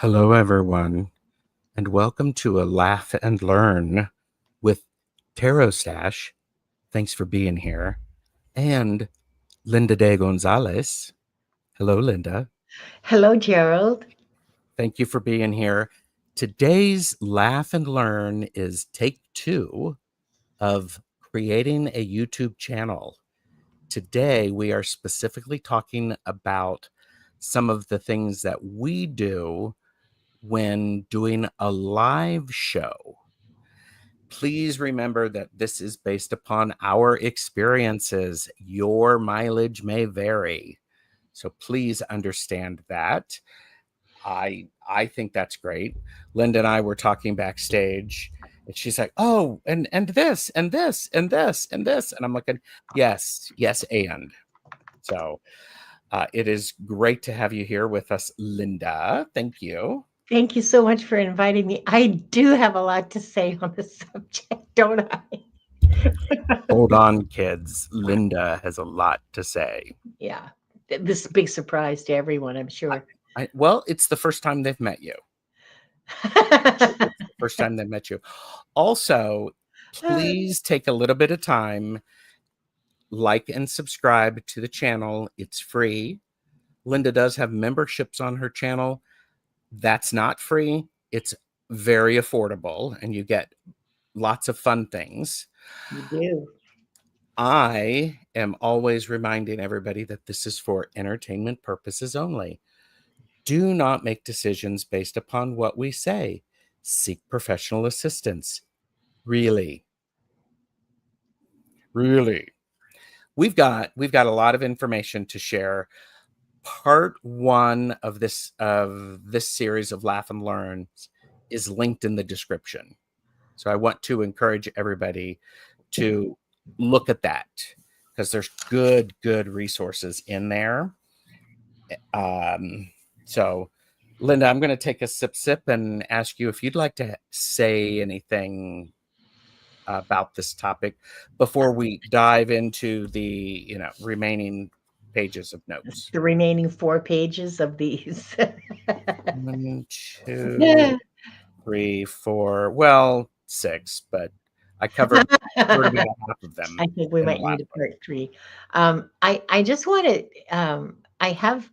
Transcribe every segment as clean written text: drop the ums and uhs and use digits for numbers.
Hello, everyone, and welcome to a Laugh and Learn with TarotStache. Thanks for being here. And Linda De Gonzalez. Hello, Linda. Hello, Gerald. Thank you for being here. Today's Laugh and Learn is take 2 of creating a YouTube channel. Today, we are specifically talking about some of the things that we do when doing a live show. Please remember that this is based upon our experiences. Your mileage may vary. So please understand that. I think that's great. Linda and I were talking backstage, and she's like, "Oh, and this and this and this and this," and I'm looking, yes, and so it is great to have you here with us, Linda. Thank you. Thank you so much for inviting me. I do have a lot to say on the subject, don't I? Hold on, kids. Linda has a lot to say. Yeah. This is a big surprise to everyone, I'm sure. Well, it's the first time they've met you. First time they met you. Also, please take a little bit of time, like and subscribe to the channel. It's free. Linda does have memberships on her channel. That's not free. It's very affordable, and you get lots of fun things. You do. I am always reminding everybody that this is for entertainment purposes only. Do not make decisions based upon what we say. Seek professional assistance. Really. We've got a lot of information to share. Part 1 of this series of Laugh and Learn is linked in the description. So I want to encourage everybody to look at that, because there's good resources in there. So Linda, I'm going to take a sip and ask you if you'd like to say anything about this topic before we dive into the remaining pages of notes. The remaining 4 pages of these. 1, 2, 3, 4. Well, 6, but I covered about half of them. I think we might need a part 3. I just want to, I have,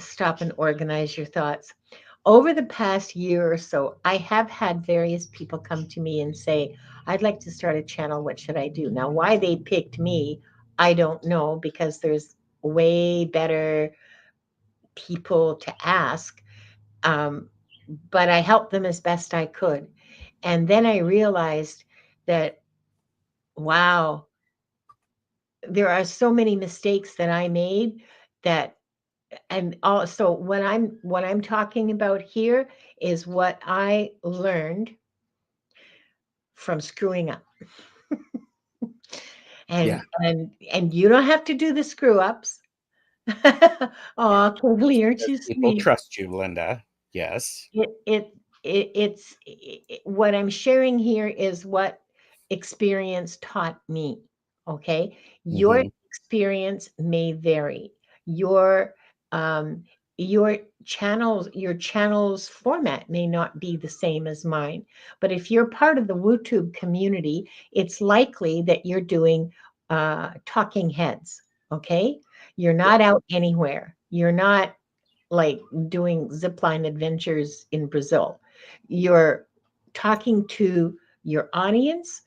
stop and organize your thoughts. Over the past year or so, I have had various people come to me and say, I'd like to start a channel. What should I do? Now, why they picked me, I don't know, because there's way better people to ask. But I helped them as best I could. And then I realized that, wow, there are so many mistakes that I made that, and also what I'm talking about here is what I learned from screwing up. Yeah. And you don't have to do the screw ups. Oh, Kimberly, aren't you People sweet? trust you, Linda. Yes. It's what I'm sharing here is what experience taught me. Okay, your experience may vary. Your um, your channel's format may not be the same as mine. But if you're part of the WooTube community, it's likely that you're doing talking heads. Okay, you're not out anywhere. You're not like doing zipline adventures in Brazil. You're talking to your audience.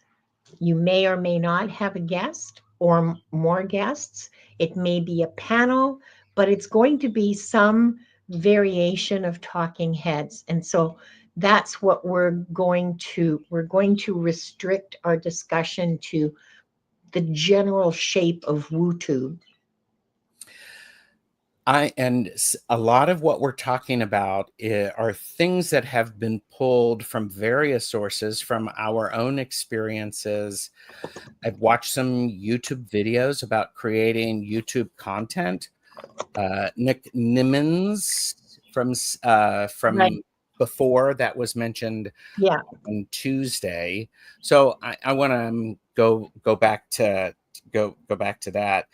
You may or may not have a guest or more guests. It may be a panel, but it's going to be some variation of talking heads. And so that's what we're going to restrict our discussion to the general shape of WooTube. And a lot of what we're talking about are things that have been pulled from various sources, from our own experiences. I've watched some YouTube videos about creating YouTube content. Nick Nimmons from Right. before that was mentioned Yeah. on Tuesday. So I want to go back to that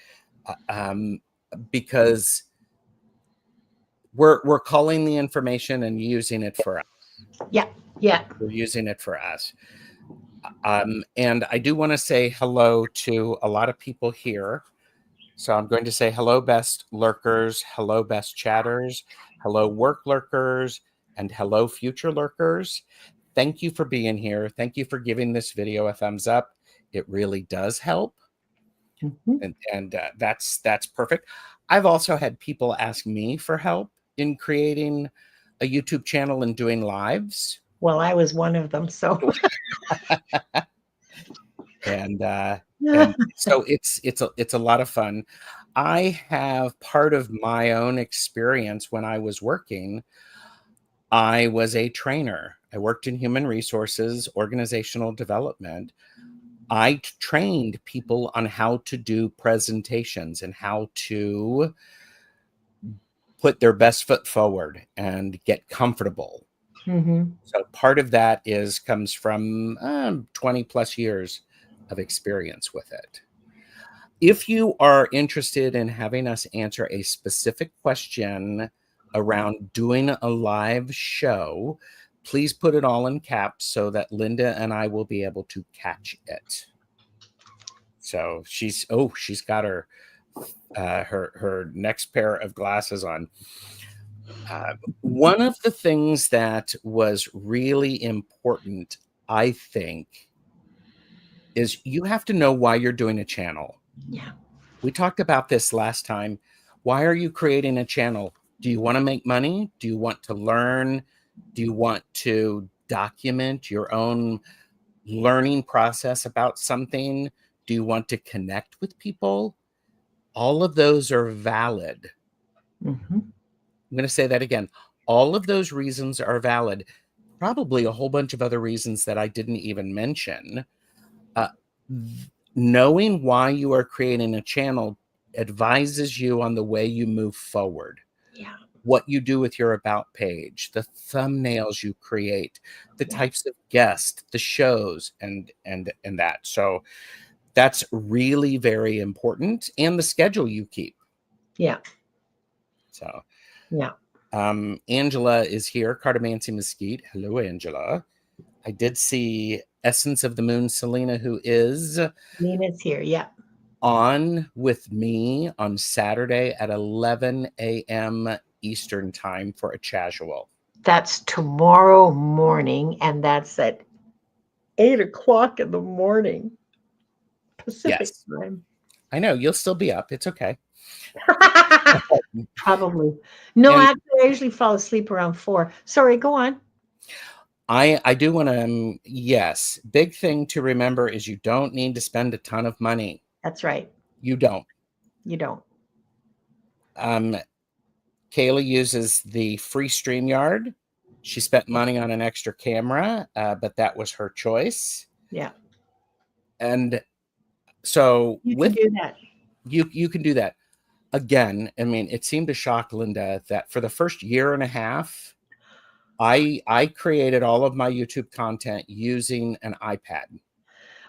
because we're calling the information and using it for us. Yeah. Yeah. We're using it for us. And I do want to say hello to a lot of people here. So I'm going to say hello, best lurkers, hello, best chatters, hello, work lurkers, and hello, future lurkers. Thank you for being here. Thank you for giving this video a thumbs up. It really does help. And that's perfect. I've also had people ask me for help in creating a YouTube channel and doing lives. Well, I was one of them, so. And so it's a lot of fun. I have part of my own experience when I was working. I was a trainer. I worked in human resources, organizational development. I trained people on how to do presentations and how to put their best foot forward and get comfortable. So part of that comes from 20 plus years of experience with it. If you are interested in having us answer a specific question around doing a live show, please put it all in caps so that Linda and I will be able to catch it. So she's got her next pair of glasses on. One of the things that was really important, I think, is you have to know why you're doing a channel. Yeah. We talked about this last time. Why are you creating a channel? Do you want to make money? Do you want to learn? Do you want to document your own learning process about something? Do you want to connect with people? All of those are valid. I'm going to say that again. All of those reasons are valid. Probably a whole bunch of other reasons that I didn't even mention. Knowing why you are creating a channel advises you on the way you move forward. Yeah. What you do with your about page, the thumbnails you create, the types of guests, the shows, and that. So that's really very important. And the schedule you keep. Yeah. So yeah. Angela is here, Cardamancy Mesquite. Hello, Angela. I did see Essence of the Moon, Selena, who is Nina's here. Yeah. on with me on Saturday at 11 a.m. Eastern time for a casual. That's tomorrow morning, and that's at 8 o'clock in the morning Pacific time. I know you'll still be up. It's okay. Probably. No, actually, I usually fall asleep around 4. Sorry, go on. I do want to, yes, big thing to remember is you don't need to spend a ton of money. That's right. You don't. You don't. Kayla uses the free StreamYard. She spent money on an extra camera, but that was her choice. Yeah. And so you can do that. You can do that. Again, I mean, it seemed to shock Linda that for the first year and a half, I created all of my YouTube content using an iPad.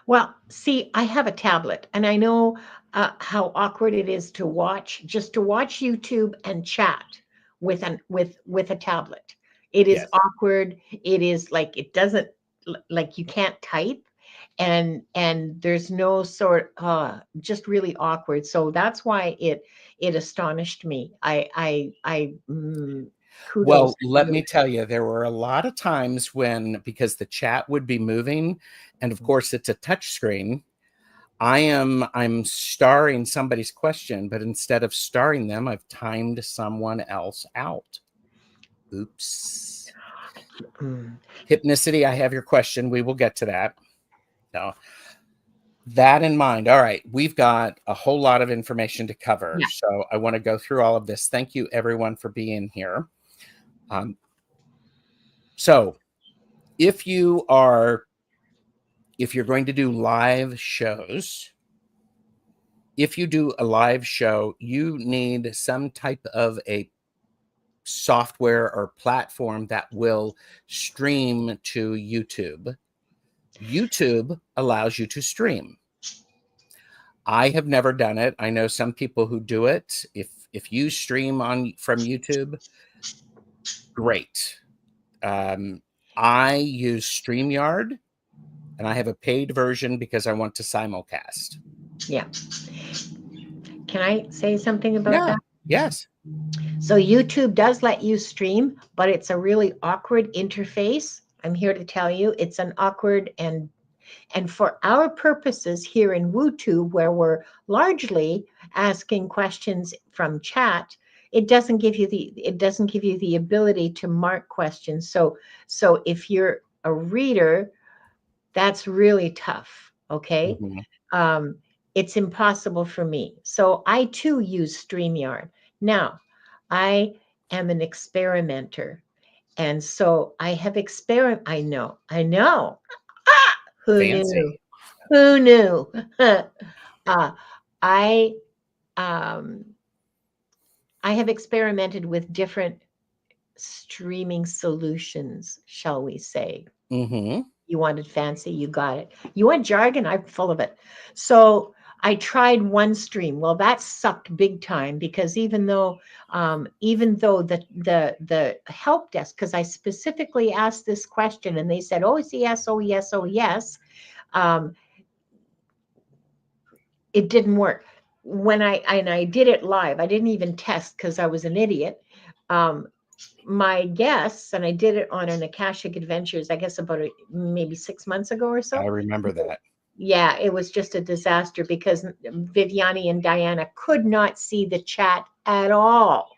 Well, see, I have a tablet, and I know how awkward it is to watch YouTube and chat with a tablet. It is awkward. It is like it doesn't like you can't type, and there's no sort just really awkward. So that's why it astonished me. Kudos. Well, let me tell you, there were a lot of times when, because the chat would be moving, and of course it's a touch screen, I'm starring somebody's question, but instead of starring them, I've timed someone else out. Oops. Hypnicity, I have your question. We will get to that. So that in mind. All right, we've got a whole lot of information to cover. Yeah. So I want to go through all of this. Thank you everyone for being here. So if you're going to do live shows, if you do a live show, you need some type of a software or platform that will stream to YouTube. YouTube allows you to stream. I have never done it. I know some people who do it. If you stream from YouTube, great. I use StreamYard, and I have a paid version because I want to simulcast. Yeah. Can I say something about Yeah. that? Yes. So YouTube does let you stream, but it's a really awkward interface. I'm here to tell you it's an awkward and for our purposes here in WooTube, where we're largely asking questions from chat, it doesn't give you the ability to mark questions. So if you're a reader, that's really tough. Okay. Mm-hmm. It's impossible for me. So I too use StreamYard. Now, I am an experimenter. And so I have I know. Ah, who knew? Fancy. Who knew? uh, I um, I have experimented with different streaming solutions, shall we say. Mm-hmm. You wanted fancy, you got it. You want jargon, I'm full of it. So I tried OneStream. Well, that sucked big time because even though the help desk, because I specifically asked this question and they said, oh yes, oh yes, oh yes, um, it didn't work. When I did it live, I didn't even test because I was an idiot. Um, my guests, and I did it on an Akashic Adventures, I guess about maybe 6 months ago or I so. remember that. Yeah, it was just a disaster because Viviani and Diana could not see the chat at all,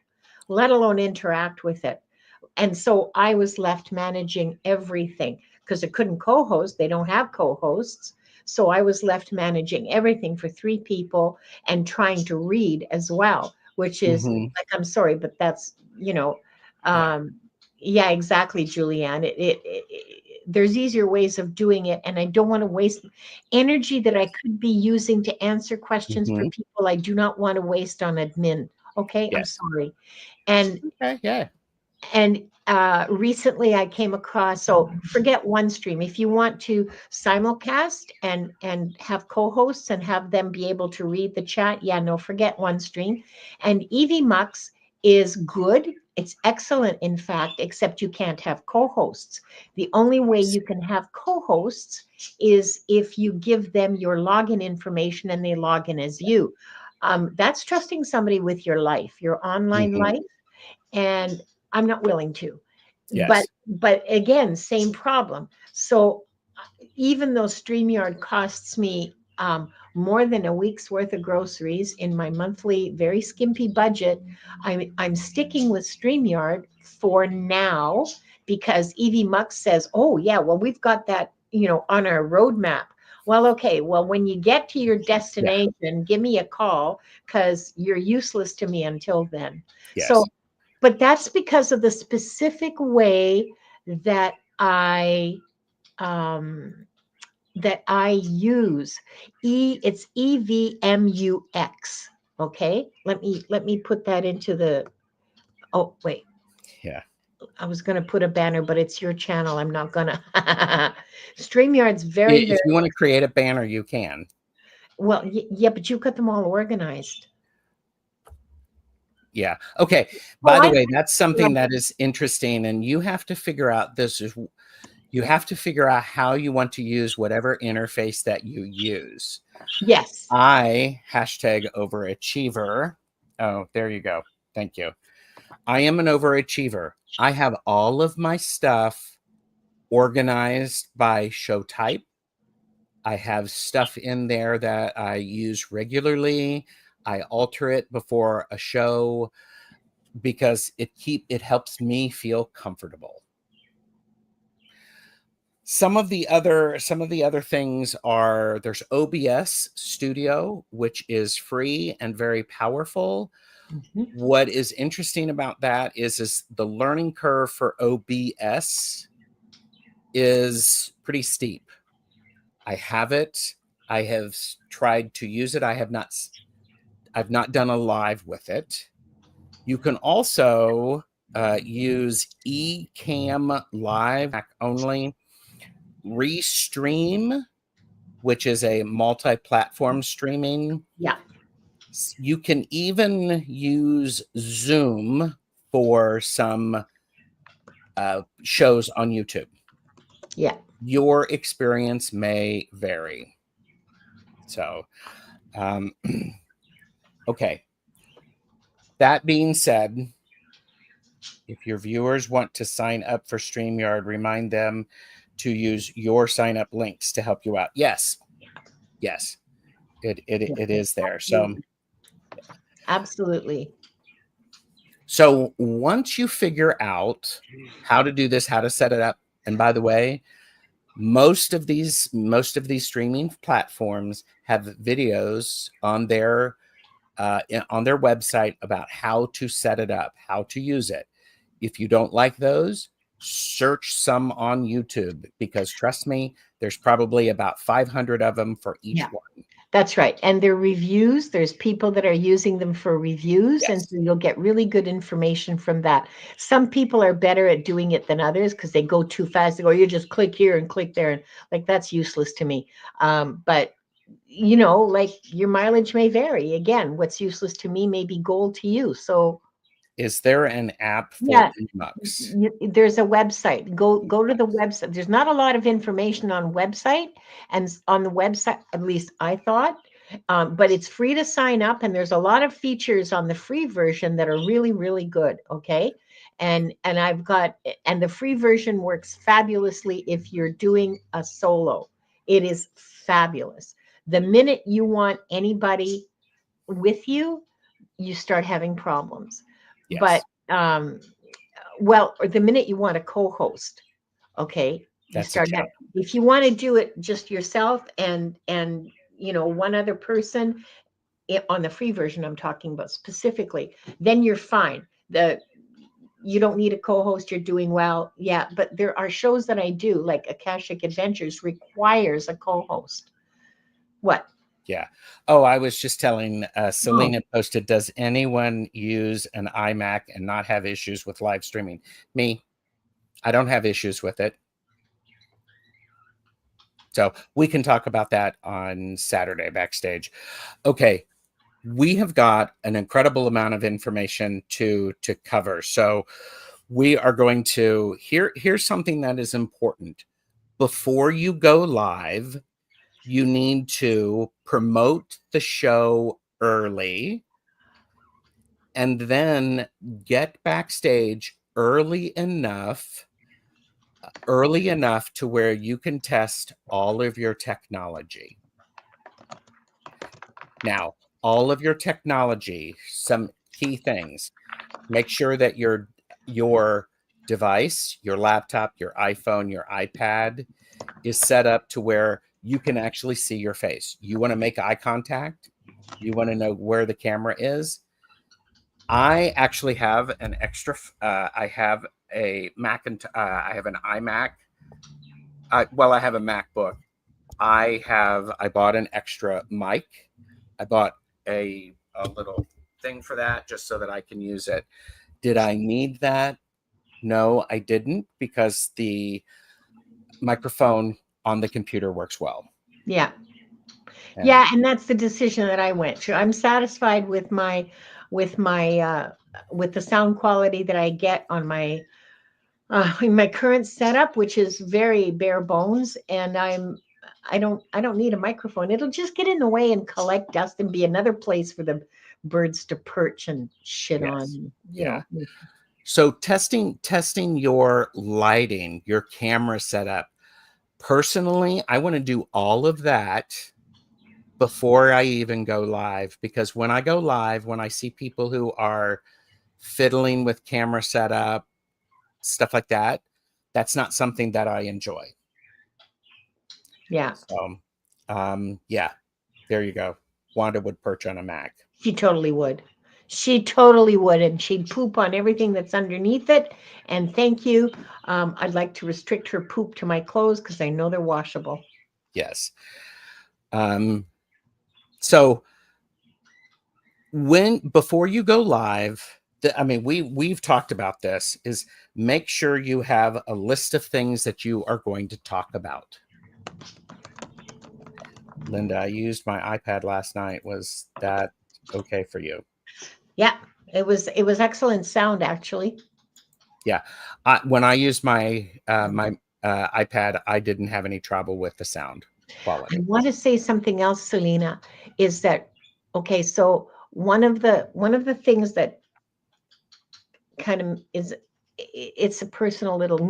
let alone interact with it. And so I was left managing everything because I couldn't co-host. They don't have co-hosts. So I was left managing everything for 3 people and trying to read as well, which is Mm-hmm. like, I'm sorry, but that's, Yeah. um, yeah, exactly, Julianne. There's easier ways of doing it. And I don't want to waste energy that I could be using to answer questions for Mm-hmm. people I do not want to waste on admin. Okay, I'm Yes. sorry. And Okay. Yeah. recently I came across, so forget OneStream. If you want to simulcast and have co-hosts and have them be able to read the chat, yeah, no, forget OneStream. And EVMux is good. It's excellent, in fact, except you can't have co-hosts. The only way you can have co-hosts is if you give them your login information and they log in as you. That's trusting somebody with your life, your online Mm-hmm. life, and I'm not willing to. But Yes. but again, same problem. So even though StreamYard costs me more than a week's worth of groceries in my monthly, very skimpy budget, I'm sticking with StreamYard for now because EVMux says, oh yeah, well we've got that on our roadmap. Well, okay. Well, when you get to your Yeah. destination, give me a call because you're useless to me until then. So Yes. but that's because of the specific way that um, I use it's EVMUX. Okay, let me put that into the. Oh wait, Yeah. I was going to put a banner, but it's your channel. I'm not gonna. StreamYard's very If very you want to create a banner, you can. well. Yeah, but you got them all organized. Yeah. Okay. Oh, By the I way, that's something that is interesting, and you have to figure out you have to figure out how you want to use whatever interface that you use. yes. I #overachiever. Oh, there you go. Thank you. I am an overachiever. I have all of my stuff organized by show type. I have stuff in there that I use regularly. I alter it before a show because it helps me feel comfortable. Some of the other things are there's OBS Studio, which is free and very powerful. Mhm. What is interesting about that is the learning curve for OBS is pretty steep. I have it. I have tried to use it. I've not done a live with it. You can also use Ecamm Live only, Restream, which is a multi-platform streaming. Yeah. You can even use Zoom for some shows on YouTube. Yeah. Your experience may vary. So, okay. That being said, if your viewers want to sign up for StreamYard, remind them to use your sign up links to help you out. Yes. Yes. It is there. So Absolutely. So once you figure out how to do this, how to set it up, and by the way, most of these streaming platforms have videos on their website about how to set it up, how to use it. If you don't like those, search some on YouTube, because trust me, there's probably about 500 of them for each one. That's right. And their reviews, there's people that are using them for reviews. Yes. And so you'll get really good information from that. Some people are better at doing it than others because they go too fast. They go, you just click here and click there. And like, that's useless to me. But you know, like your mileage may vary. Again, what's useless to me may be gold to you. So is there an app for EVMux? There's a website. Go to the website. There's not a lot of information on website, and on the website, at least I thought, but it's free to sign up, and there's a lot of features on the free version that are really, really good. Okay, and I've got, and the free version works fabulously if you're doing a solo. It is fabulous. The minute you want anybody with you, you start having problems. Yes. But well, or the minute you want a co-host, okay, you start that. If you want to do it just yourself and you know, one other person, on the free version I'm talking about specifically, then you're fine. You don't need a co-host, you're doing well. Yeah, but there are shows that I do, like Akashic Adventures requires a co-host. What? Yeah. Oh, I was just telling Selena posted, does anyone use an iMac and not have issues with live streaming? Me, I don't have issues with it. So we can talk about that on Saturday backstage. Okay. We have got an incredible amount of information to cover. So we are going to, here's something that is important. Before you go live, you need to promote the show early and then get backstage early enough to where you can test all of your technology. Now, all of your technology, some key things. Make sure that your device, your laptop, your iPhone, your iPad is set up to where you can actually see your face. You want to make eye contact. You want to know where the camera is. I actually have an extra. I have a I have an iMac. Well, I have a MacBook. I bought an extra mic. I bought a little thing for that just so that I can use it. Did I need that? No, I didn't, because the microphone on the computer works well. Yeah. Yeah, and that's the decision that I went to. I'm satisfied with with the sound quality that I get on my in my current setup, which is very bare bones, and I don't need a microphone. It'll just get in the way and collect dust and be another place for the birds to perch and shit on, you know. So testing your lighting, your camera setup. Personally, I want to do all of that before I even go live, because when I go live, when I see people who are fiddling with camera setup, stuff like that, that's not something that I enjoy. Yeah. So, yeah, there you go. Wanda would perch on a Mac. She totally would. She totally would, and she'd poop on everything that's underneath it. And thank you. I'd like to restrict her poop to my clothes because I know they're washable. Yes. So before you go live, I mean, we've talked about this, is make sure you have a list of things that you are going to talk about. Linda, I used my iPad last night. Was that okay for you? Yeah, it was excellent sound, actually. Yeah. When I used my iPad, I didn't have any trouble with the sound I quality. want to say something else, Selena, is that okay, so one of the things that kind of is it's a personal little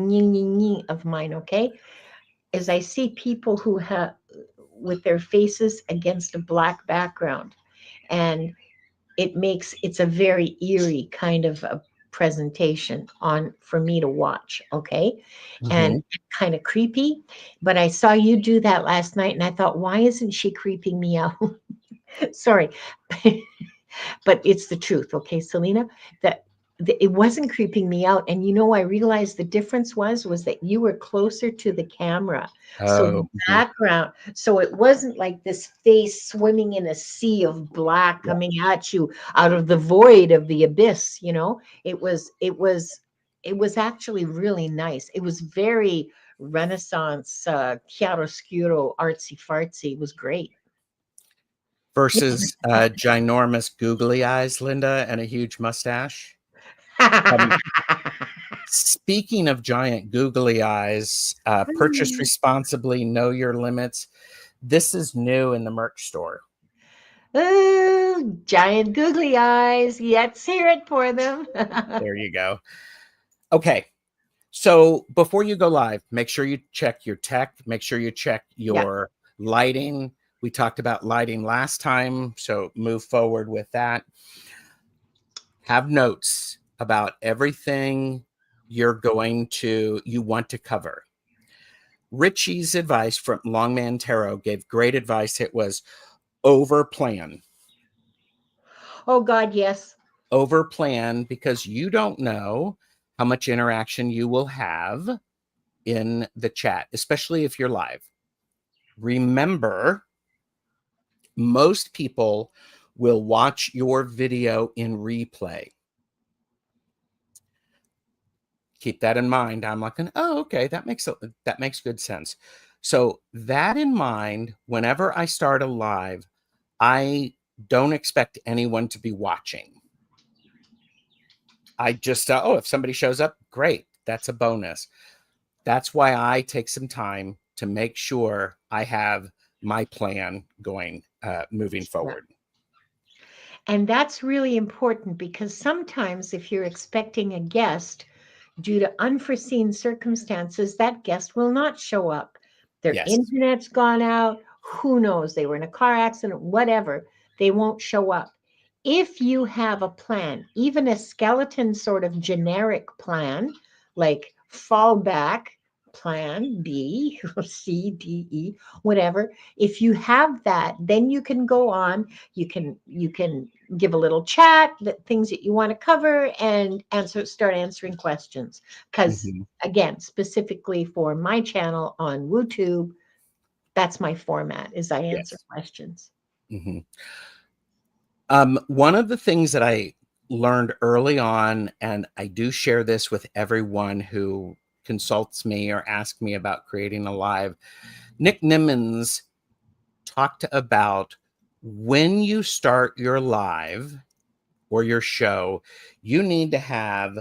of mine, okay? Is I see people who have with their faces against a black background, and it's a very eerie kind of a presentation on for me to watch, okay? And Mhm. kind of creepy. But I saw you do that last night, and I thought, why isn't she creeping me out? Sorry. But it's the truth, okay, Selena, that it wasn't creeping me out. And I realized the difference was that you were closer to the camera, so the Oh, mhm. background, so it wasn't like this face swimming in a sea of black Yeah. coming at you out of the void of the abyss. It was actually really nice. It was very Renaissance, chiaroscuro, artsy fartsy. It was great. Versus ginormous googly eyes, Linda, and a huge mustache. Speaking of giant googly eyes, purchase responsibly, know your limits. This is new in the merch store. Oh, giant googly eyes. Let's hear it for them. There you go. Okay. So before you go live, make sure you check your tech, make sure you check Yeah. your lighting. We talked about lighting last time, so move forward with that. Have notes about everything you want to cover. Richie's advice from Longman Tarot gave great advice. It was over plan. Oh, God, yes. Over plan, because you don't know how much interaction you will have in the chat, especially if you're live. Remember, most people will watch your video in replay. Keep that in mind. I'm like, oh, okay, that makes good sense. So that in mind, whenever I start a live, I don't expect anyone to be watching. I just, if somebody shows up, great. That's a bonus. That's why I take some time to make sure I have my plan going, moving Yeah. forward. And that's really important because sometimes if you're expecting a guest, due to unforeseen circumstances, that guest will not show up. Their Yes. internet's gone out. Who knows? They were in a car accident, whatever. They won't show up. If you have a plan, even a skeleton sort of generic plan, like fallback plan B, C, D, E, whatever. If you have that, then you can go on. You can give a little chat, that things that you want to cover, and start answering questions. Because Mm-hmm. again, specifically for my channel on YouTube, that's my format, is I answer Yes. questions. Mm-hmm. One of the things that I learned early on, and I do share this with everyone who consults me or asks me about creating a live, Nick Nimmons talked about when you start your live or your show, you need to have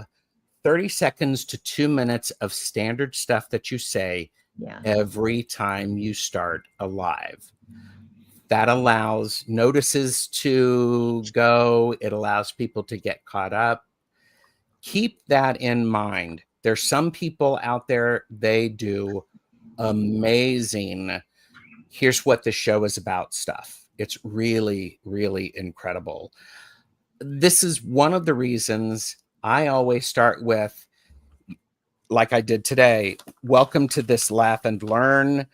30 seconds to 2 minutes of standard stuff that you say Yeah. every time you start a live. That allows notices to go. It allows people to get caught up. Keep that in mind. There's some people out there, they do amazing. Here's what the show is about stuff. It's really, really incredible. This is one of the reasons I always start with, like I did today, welcome to this Laugh and Learn.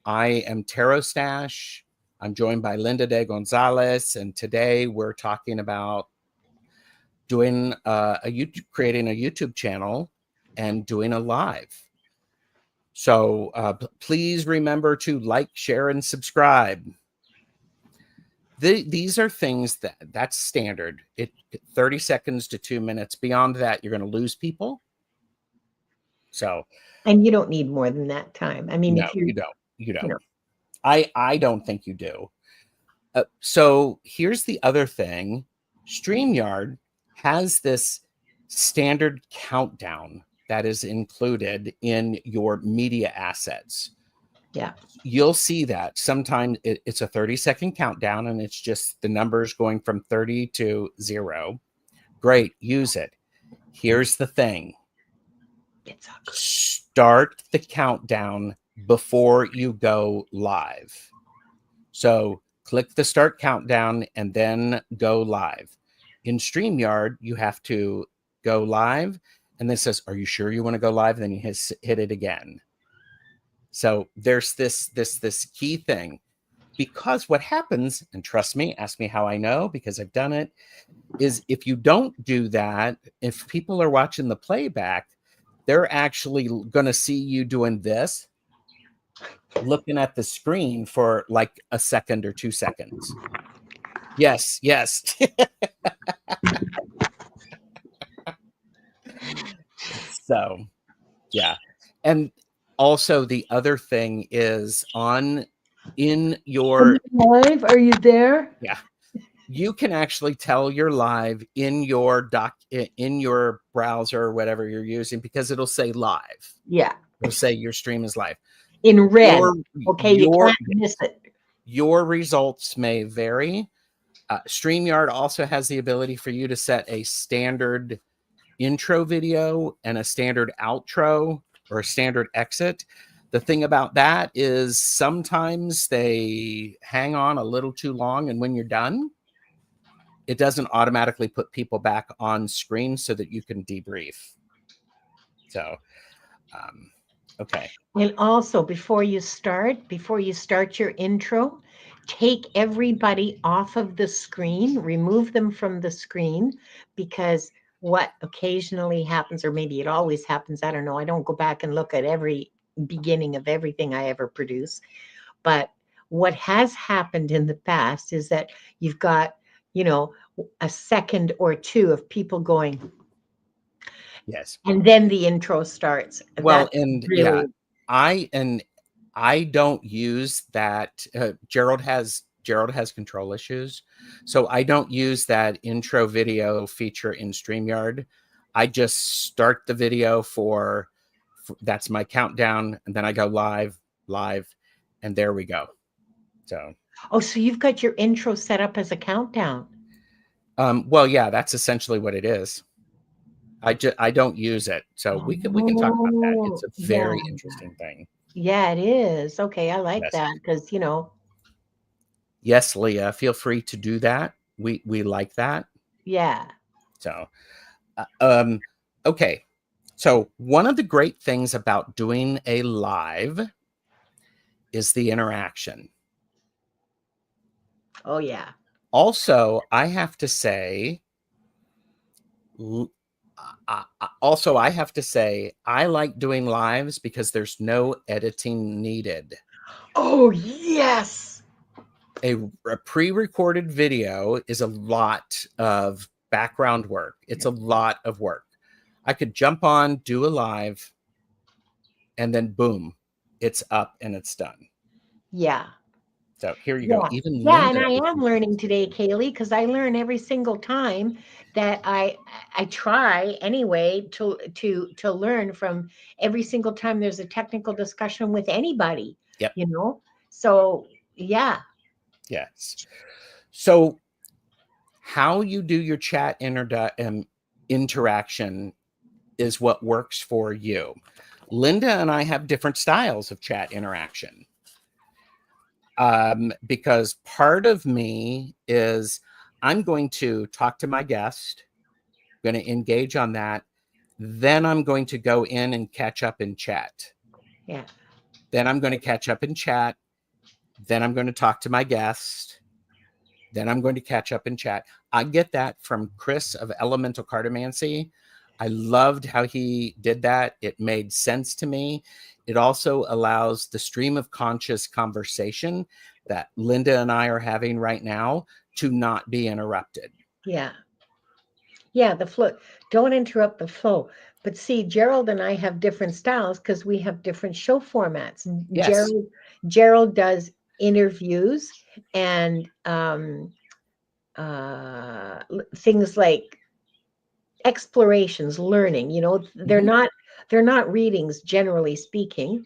I am TarotStache. I'm joined by Linda de Gonzalez, and today we're talking about doing creating a YouTube channel and doing a live. So please remember to like, share, and subscribe. These are things that's standard. 30 seconds to 2 minutes. Beyond that, you're going to lose people. So And you don't need more than that time. I mean, no, if you, you you don't. know, I don't think you do. So here's the other thing. StreamYard has this standard countdown. that is included in your media assets. Yeah. You'll see that sometimes it's a 30-second countdown and it's just the numbers going from 30 to 0. Great, use it. Here's the thing. It's ugly. Start the countdown before you go live. So click the start countdown and then go live. In StreamYard, you have to go live and then it says, are you sure you want to go live? And then you hit it again. So there's this key thing, because what happens, and trust me, ask me how I know, because I've done it, is if you don't do that, if people are watching the playback, they're actually going to see you doing this, looking at the screen for like a second or 2 seconds. Yes, yes. So, yeah. And also the other thing is in your live, are you there? Yeah, you can actually tell you're live in your browser or whatever you're using, because it'll say live. Yeah. It'll say your stream is live. In red. Okay, you can't miss it. Your results may vary. StreamYard also has the ability for you to set a standard intro video and a standard outro or a standard exit. The thing about that is sometimes they hang on a little too long, and when you're done, it doesn't automatically put people back on screen so that you can debrief. So, okay. And also, before you start your intro, take everybody off of the screen, remove them from the screen, because what occasionally happens, or maybe it always happens, I don't know, I don't go back and look at every beginning of everything I ever produce, but what has happened in the past is that you've got, a second or two of people going, yes, and then the intro starts. Well, That's and really, yeah, I don't use that. Gerald has control issues, so I don't use that intro video feature in StreamYard. I just start the video for that's my countdown, and then I go live, and there we go. So, so you've got your intro set up as a countdown. well, yeah, that's essentially what it is. I don't use it, so we can talk about that. It's a very interesting thing. Yeah, it is. Okay, I like Yes. that because Yes, Leah, feel free to do that. We like that. yeah. So, okay. So one of the great things about doing a live is the interaction. Oh yeah. Also, I have to say, I like doing lives because there's no editing needed. Oh yes. A pre-recorded video is a lot of background work. It's a lot of work. I could jump on, do a live, and then boom, it's up and it's done. Yeah. So here you go. Even Yeah, and Linda, I am learning today, Kaylee, because I learn every single time that I try anyway to learn from every single time there's a technical discussion with anybody. Yep. So yeah. Yes. So how you do your chat interaction is what works for you. Linda and I have different styles of chat interaction. Because part of me is I'm going to talk to my guest, going to engage on that. Then I'm going to go in and catch up in chat. Yeah. Then I'm going to catch up in chat. Then I'm going to talk to my guest. Then I'm going to catch up in chat. I get that from Chris of Elemental Cartomancy. I loved how he did that. It made sense to me. It also allows the stream of conscious conversation that Linda and I are having right now to not be interrupted. Yeah. Yeah, the flow. Don't interrupt the flow. But see, Gerald and I have different styles because we have different show formats. Yes. Gerald does interviews and things like explorations, learning, Mhm. they're not readings generally speaking.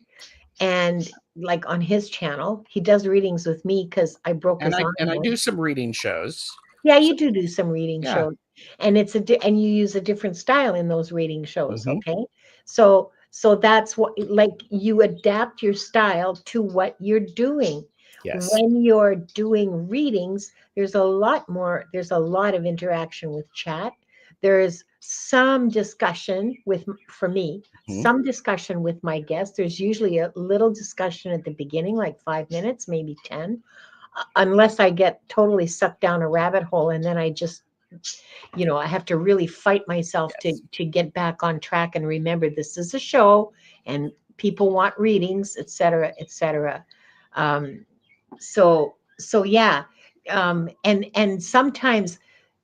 And like on his channel, he does readings with me because I broke And his I arm and I do once. some reading shows. Yeah, So, you do some reading yeah. shows, and and you use a different style in those reading shows, Mhm. okay? So that's what, like, you adapt your style to what you're doing. Yes. When you're doing readings, there's a lot of interaction with chat. There's some discussion for me, Mhm. some discussion with my guests. There's usually a little discussion at the beginning, like 5 minutes, maybe 10, unless I get totally sucked down a rabbit hole, and then I just, I have to really fight myself to Yes. get back on track and remember this is a show and people want readings, etc., etc. Um, so yeah, and sometimes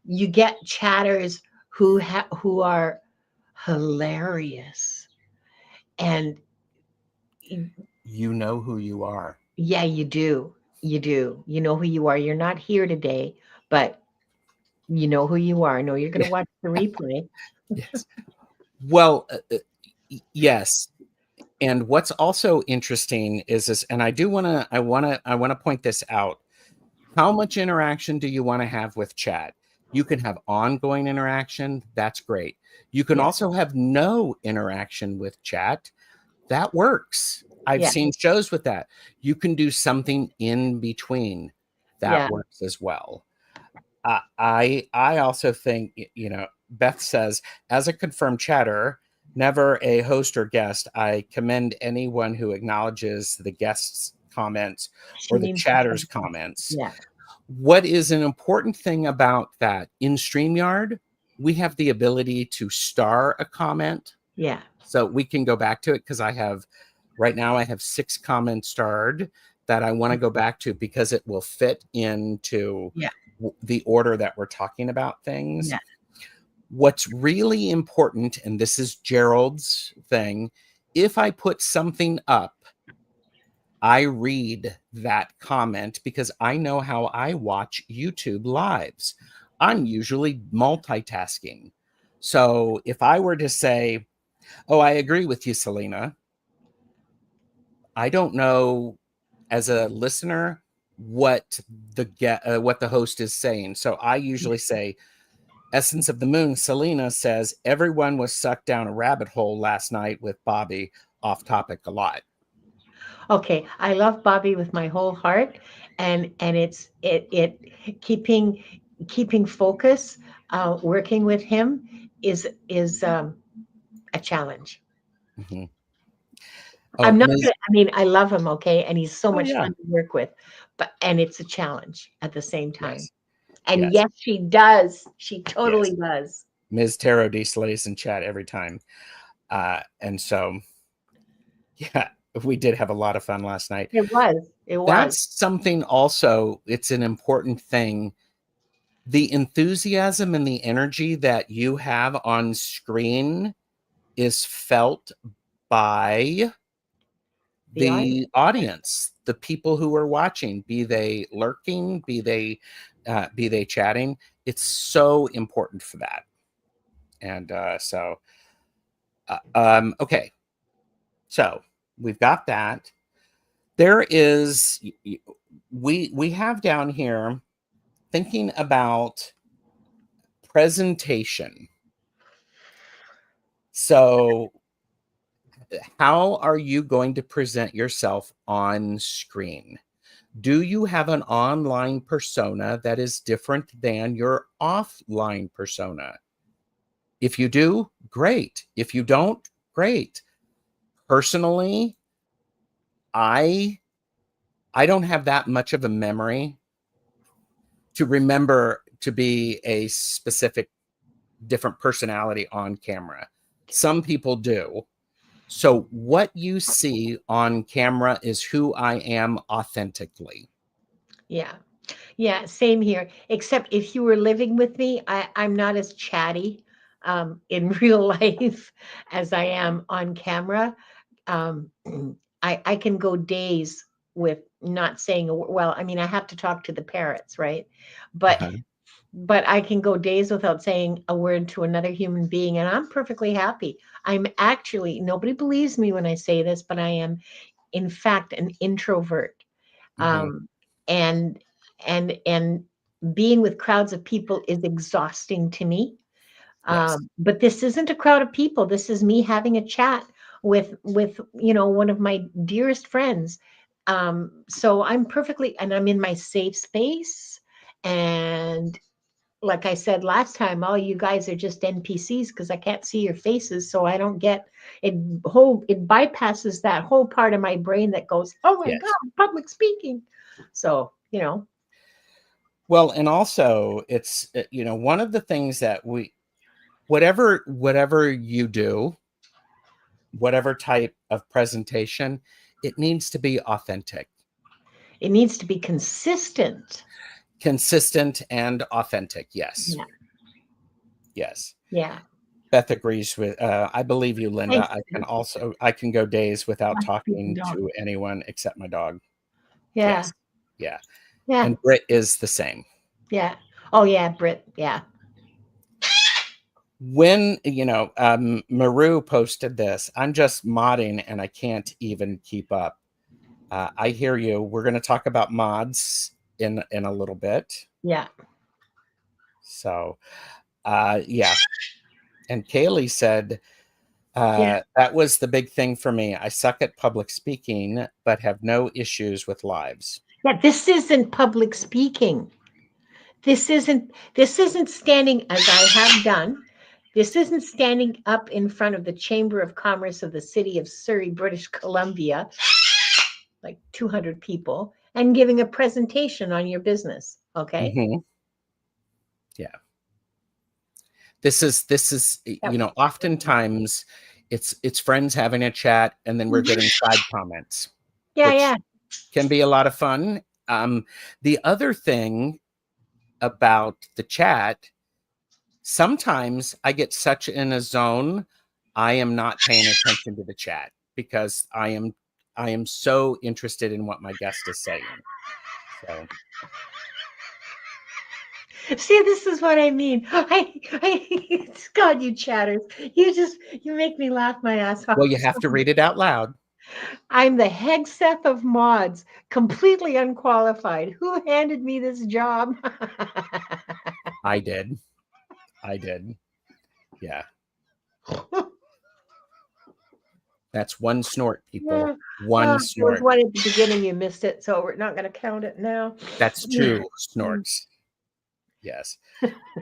you get chatters who are hilarious, and You know who you are. yeah, you do. You do. You know who you are. You're not here today, but you know who you are. I know you're going to watch the replay. Yes. Well, yes. And what's also interesting is this, and I want to point this out. How much interaction do you want to have with chat? You can have ongoing interaction. That's great. You can Yeah. also have no interaction with chat. That works. I've Yeah. seen shows with that. You can do something in between. That Yeah. works as well. I also think, Beth says, as a confirmed chatter, never a host or guest, I commend anyone who acknowledges the guest's comments She or the means the chatter's same. comments. Yeah. What is an important thing about that in StreamYard, we have the ability to star a comment. Yeah. So we can go back to it because right now I have 6 comments starred that I want to go back to because it will fit into Yeah. the order that we're talking about things. Yeah. What's really important, and this is Gerald's thing, if I put something up, I read that comment because I know how I watch YouTube lives. I'm usually multitasking. So if I were to say, "Oh, I agree with you, Selena," I don't know as a listener what the host is saying. So I usually say, Essence of the Moon, Selena says, everyone was sucked down a rabbit hole last night with Bobby, off topic a lot. Okay. I love Bobby with my whole heart, and it keeping focus, working with him is a challenge. Mhm. I'm Oh, not Ms. gonna, I mean, I love him, okay, and he's so Oh, much yeah. fun to work with, and it's a challenge at the same time. Yes. And Yes. yes, she does. She Yes. totally does. Ms. Tarot D slays in chat every time. And so, yeah, we did have a lot of fun last night. It was. It was. That's something also, it's an important thing. The enthusiasm and the energy that you have on screen is felt by The audience. the audience, the people who are watching, be they lurking, be they chatting. It's so important for that. And okay, so we've got that. There is we have down here thinking about presentation. So how are you going to present yourself on screen? Do you have an online persona that is different than your offline persona? If you do, great. If you don't, great. Personally, I I don't have that much of a memory to remember to be a specific different personality on camera. Some people do. So what you see on camera is who I am authentically. Yeah. Yeah, same here. Except if you were living with me, I'm not as chatty in real life as I am on camera. Um, I can go days with not saying a word. Well, I mean, I have to talk to the parrots, right? But Uh-huh. but I can go days without saying a word to another human being, and I'm perfectly happy. I'm actually, nobody believes me when I say this, but I am, in fact, an introvert. Hmm. Um, and and being with crowds of people is exhausting to me. Yes. But this isn't a crowd of people. This is me having a chat with one of my dearest friends. So I'm perfectly, and I'm in my safe space. And like I said last time, all you guys are just NPCs because I can't see your faces, so I don't get it. It bypasses that whole part of my brain that goes, "Oh my Yes. God, public speaking." So Well, and also it's one of the things that whatever you do, whatever type of presentation, it needs to be authentic, it needs to be consistent. consistent and authentic. Yes. Yeah, Yes. yeah. Beth agrees with, I believe you, Linda. Thanks. I can go days without People talking don't. to anyone except my dog. Yeah, Yes. Yeah. yeah, And Britt is the same. yeah. Oh yeah, Brit. Yeah, When, Maru posted this, I'm just modding and I can't even keep up. I hear you. We're going to talk about mods in a little bit. yeah, So, yeah. And Kaylee said, yeah, that was the big thing for me. I suck at public speaking, but have no issues with lives. yeah. This isn't public speaking. This isn't standing as I have done. This isn't standing up in front of the Chamber of Commerce of the city of Surrey, British Columbia, like 200 people, and giving a presentation on your business. Okay. Hmm. Yeah. This is Yep. oftentimes it's friends having a chat and then we're getting side comments, Yeah, which yeah. can be a lot of fun. The other thing about the chat, sometimes I get such in a zone, I am not paying attention to the chat because I am so interested in what my guest is saying. So See, this is what I mean. God, you chatters. You make me laugh my ass off. well, you have to read it out loud. I'm the Hegseth of mods, completely unqualified. Who handed me this job? I did. I did. Yeah. That's one snort, people. Yeah. One There was snort. one at the beginning, you missed it, so we're not going to count it now. That's two snorts. Yes.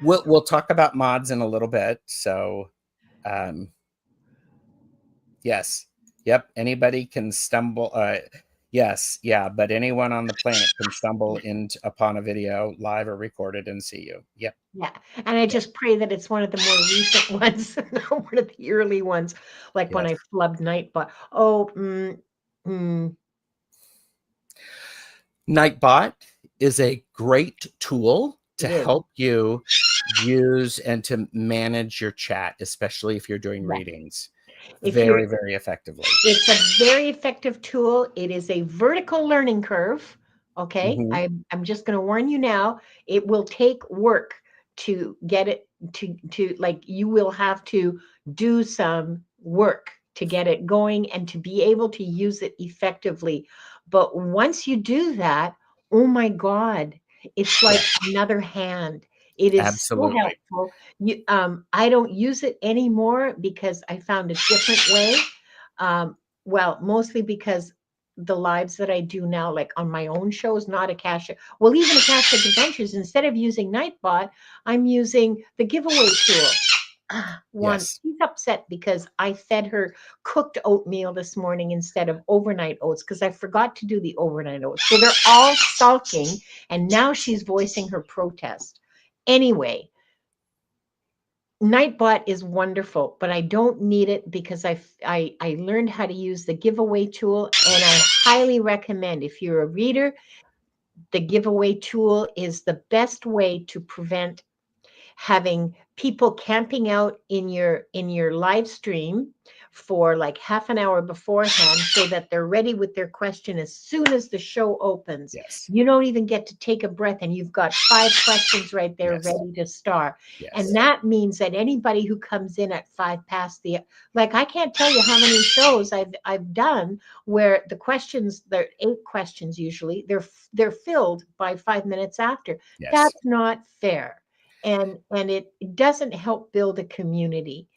We'll talk about mods in a little bit. So yes. Yep. Anybody can stumble. Yes. Yeah. But anyone on the planet can stumble upon a video, live or recorded, and see you. Yep. Yeah, and I Yep. just pray that it's one of the more recent ones, not one of the early ones, like when Yes. I flubbed Nightbot. Oh, Nightbot is a great tool to it is. help you use and to manage your chat, especially if you're doing Yeah. readings If you're, very, very effectively. it's a very effective tool. It is a vertical learning curve. Okay, Hmm. I'm just going to warn you now. It will take work to get it to like you will have to do some work to get it going and to be able to use it effectively. But once you do that, oh my God, it's like Yeah, another hand. It is so absolutely. helpful. I don't use it anymore because I found a different way. Well, mostly because the lives that I do now, like on my own shows, not Akasha. Well, even Akasha Adventures, instead of using Nightbot, I'm using the giveaway tool. One, Yes. she's upset because I fed her cooked oatmeal this morning instead of overnight oats because I forgot to do the overnight oats. So they're all sulking, and now she's voicing her protest. Anyway, Nightbot is wonderful, but I don't need it because I learned how to use the giveaway tool, and I highly recommend if you're a reader, the giveaway tool is the best way to prevent having people camping out in your live stream for like half an hour beforehand so that they're ready with their question as soon as the show opens. Yes. You don't even get to take a breath and you've got 5 questions right there Yes. ready to start. Yes. And that means that anybody who comes in at 5 past the, like, I can't tell you how many shows I've done where the questions, there are 8 questions usually, they're filled by 5 minutes after. Yes. That's not fair. And it doesn't help build a community.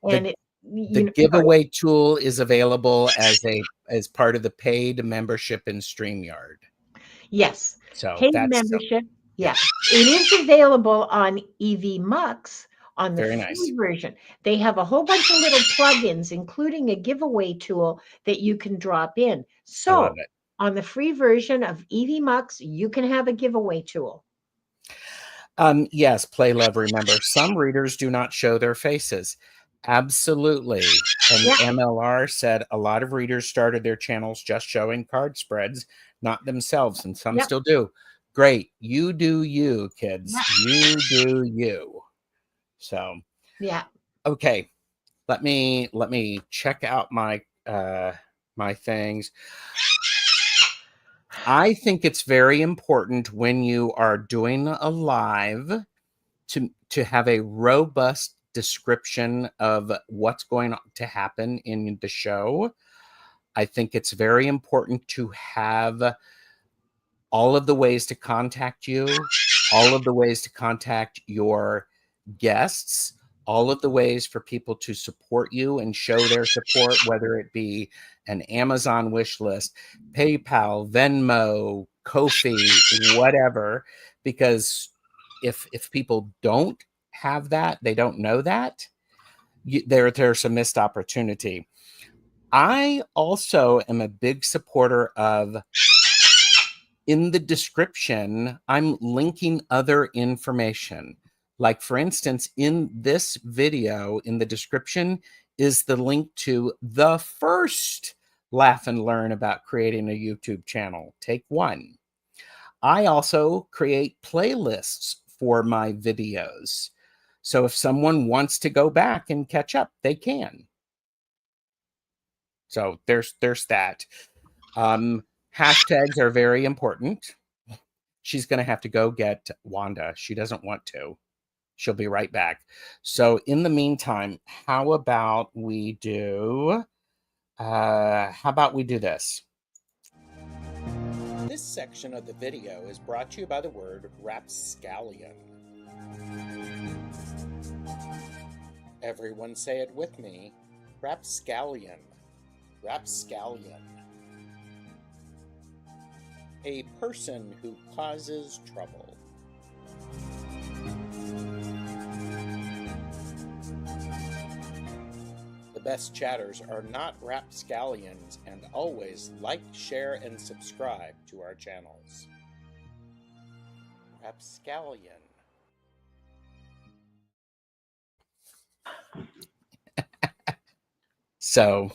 And The giveaway tool is available as part of the paid membership in StreamYard. Yes. So Paid that's membership. Yeah. It is available on EVMux on the very free nice. version. They have a whole bunch of little plugins, including a giveaway tool that you can drop in. I So love it. on the free version of EVMux, you can have a giveaway tool. Yes, play, love, remember. Some readers do not show their faces. Absolutely. And Yeah. MLR said a lot of readers started their channels just showing card spreads, not themselves, and some Yep. still do. Great. You do you, kids. You do you. So, Yeah. okay. Let me check out my my things. I think it's very important when you are doing a live to have a robust description of what's going to happen in the show. I think it's very important to have all of the ways to contact you, all of the ways to contact your guests, all of the ways for people to support you and show their support, whether it be an Amazon wish list, PayPal, Venmo, Ko-fi, whatever, because if people don't have that, they don't know that, there's a missed opportunity. I also am a big supporter of, in the description, I'm linking other information. Like, for instance, in this video, in the description is the link to the first Laugh and Learn about creating a YouTube channel, take 1. I also create playlists for my videos. So if someone wants to go back and catch up, they can. So there's that. Hashtags are very important. She's going to have to go get Wanda. She doesn't want to. She'll be right back. So in the meantime, how about we do this? This section of the video is brought to you by the word rapscallion. Everyone say it with me. Rapscallion. Rapscallion. A person who causes trouble. The best chatters are not rapscallions, and always like, share, and subscribe to our channels. Rapscallion. So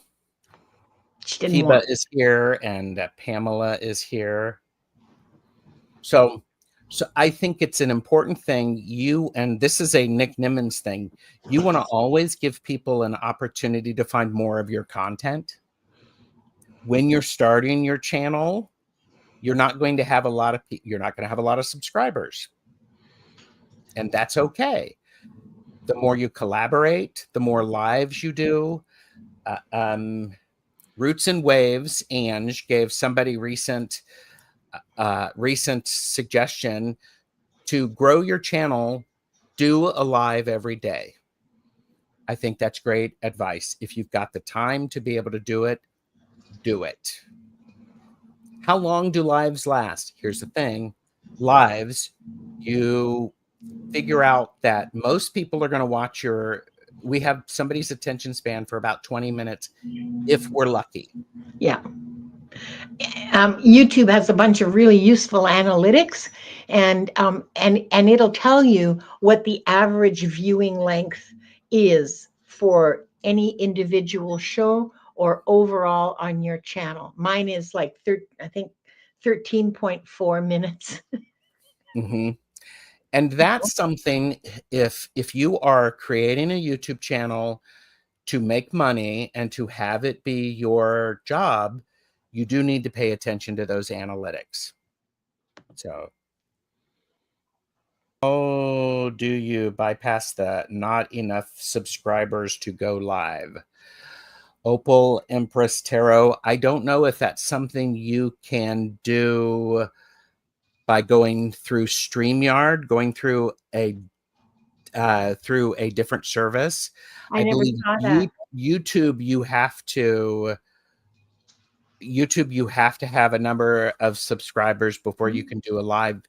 Kiba is here and Pamela is here. So I think it's an important thing. And this is a Nick Nimmons thing. You want to always give people an opportunity to find more of your content. When you're starting your channel, you're not going to have a lot of subscribers. And that's okay. The more you collaborate, the more lives you do. Roots and Waves, Ange gave somebody recent suggestion to grow your channel, do a live every day. I think that's great advice. If you've got the time to be able to do it, do it. How long do lives last? Here's the thing. Lives, you figure out that most people are going to watch we have somebody's attention span for about 20 minutes if we're lucky. Yeah. YouTube has a bunch of really useful analytics, and it'll tell you what the average viewing length is for any individual show or overall on your channel. Mine is like I think 13.4 minutes. Mm-hmm. And that's something, if you are creating a YouTube channel to make money and to have it be your job, you do need to pay attention to those analytics. So, oh, do you bypass the not enough subscribers to go live? Opal Empress Tarot, I don't know if that's something you can do by going through StreamYard, going through a different service. I I never believe saw that. YouTube, you have to have a number of subscribers before you can do a live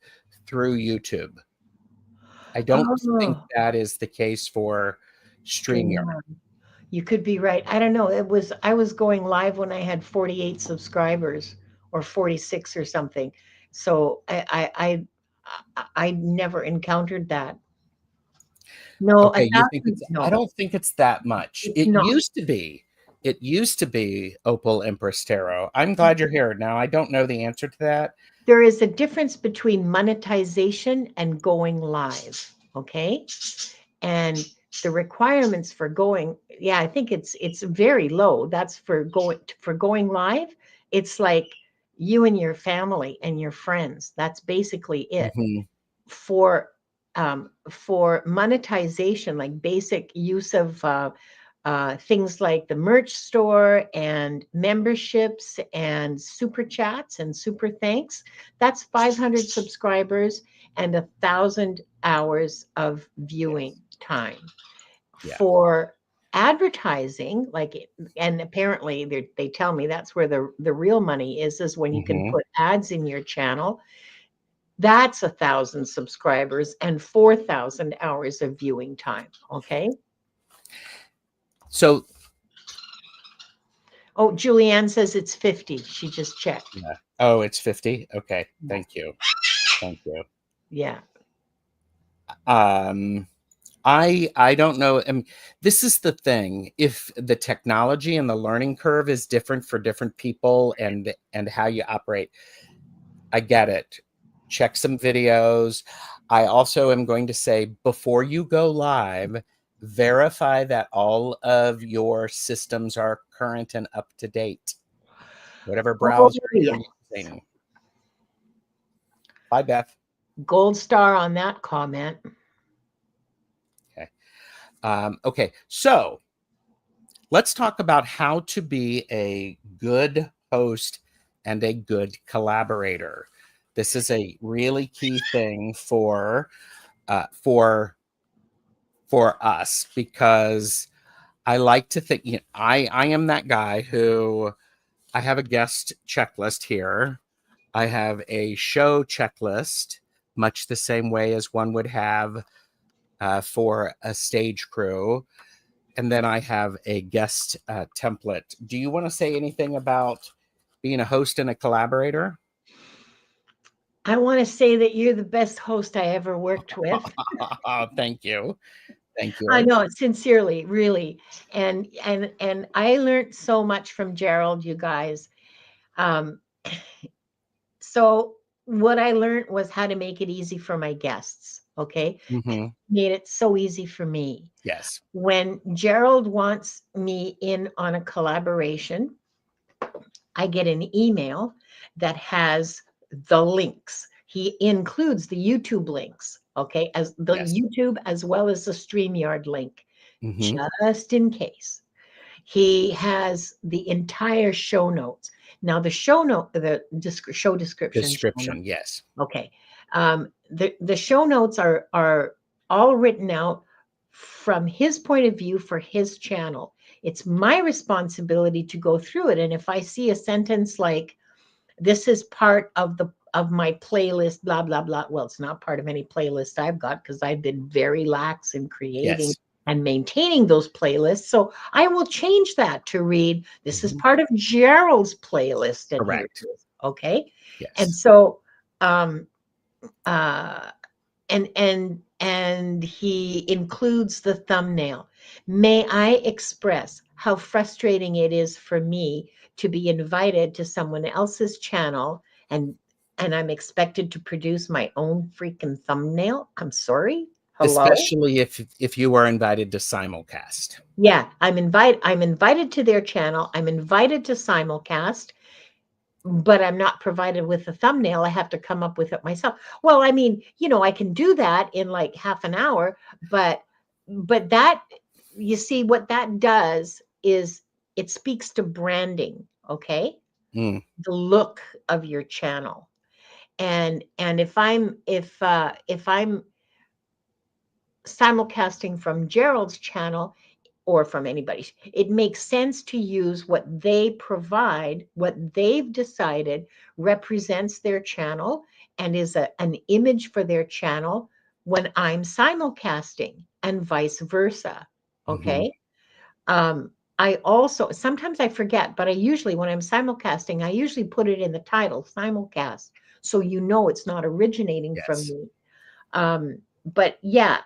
through YouTube. I don't think Oh, that is the case for StreamYard. StreamYard. You could be right. I don't know. I was going live when I had 48 subscribers or 46 or something. So I never encountered that. No, Okay, you think it's, I no, don't think it's that much. it's not. It used to be Opal Empress Tarot. I'm glad you're here. Now, I don't know the answer to that. There is a difference between monetization and going live. Okay. And the requirements for going, yeah, I think it's very low. That's for going live. It's like you and your family and your friends. That's basically it. Mhm. For monetization, like basic use of things like the merch store and memberships and super chats and super thanks, that's 500 subscribers and 1,000 hours of viewing Yes. time. Yeah. For advertising, and apparently they tell me that's where the real money is when you can Mhm. put ads in your channel. That's 1,000 subscribers and 4,000 hours of viewing time. Okay. So, Oh, Julianne says it's 50. She just checked. yeah. Oh, it's 50? Okay. Thank you. Thank you. Yeah. Um, I don't know. This is the thing. If the technology and the learning curve is different for different people and how you operate, I get it. Check some videos. I also am going to say, before you go live, verify that all of your systems are current and up to date. Whatever Oh, browser you're yes. using. Bye, Beth. Gold star on that comment. Okay. Okay. So let's talk about how to be a good host and a good collaborator. This is a really key thing for uh, for us, because I like to think, I am that guy who, I have a guest checklist here. I have a show checklist, much the same way as one would have for a stage crew. And then I have a guest template. Do you want to say anything about being a host and a collaborator? I want to say that you're the best host I ever worked with. Thank you. Thank I you. know, sincerely, really. And I learned so much from Gerald, you guys. Um, so what I learned was how to make it easy for my guests. Okay. Hmm. Made it so easy for me. Yes. When Gerald wants me in on a collaboration, I get an email that has the links. He includes the YouTube links, okay, as the Yes. YouTube as well as the StreamYard link, Hmm. just in case. He has the entire show notes. Now, the show note, the show description, Description. Yes. okay. The show notes are all written out from his point of view for his channel. It's my responsibility to go through it. And if I see a sentence like, this is part of my playlist, blah, blah, blah. Well, it's not part of any playlist I've got because I've been very lax in creating Yes. and maintaining those playlists. So I will change that to read, this is Hmm. part of Gerald's playlist, and here Correct. it is. Okay. And Yes. so um uh and he includes the thumbnail. May I express how frustrating it is for me to be invited to someone else's channel and and I'm expected to produce my own freaking thumbnail. I'm sorry. Hello? Especially if you are invited to simulcast. Yeah, I'm invited to their channel. I'm invited to simulcast, but I'm not provided with a thumbnail. I have to come up with it myself. Well, I mean, I can do that in like half an hour, but that, you see, what that does is it speaks to branding, okay? Mm. The look of your channel. And if I'm simulcasting from Gerald's channel or from anybody's, it makes sense to use what they provide, what they've decided represents their channel and is an image for their channel when I'm simulcasting, and vice versa. Mm-hmm. Okay. I also, sometimes I forget, but I usually, when I'm simulcasting, I usually put it in the title, simulcast, so it's not originating from Yes. me. But yeah,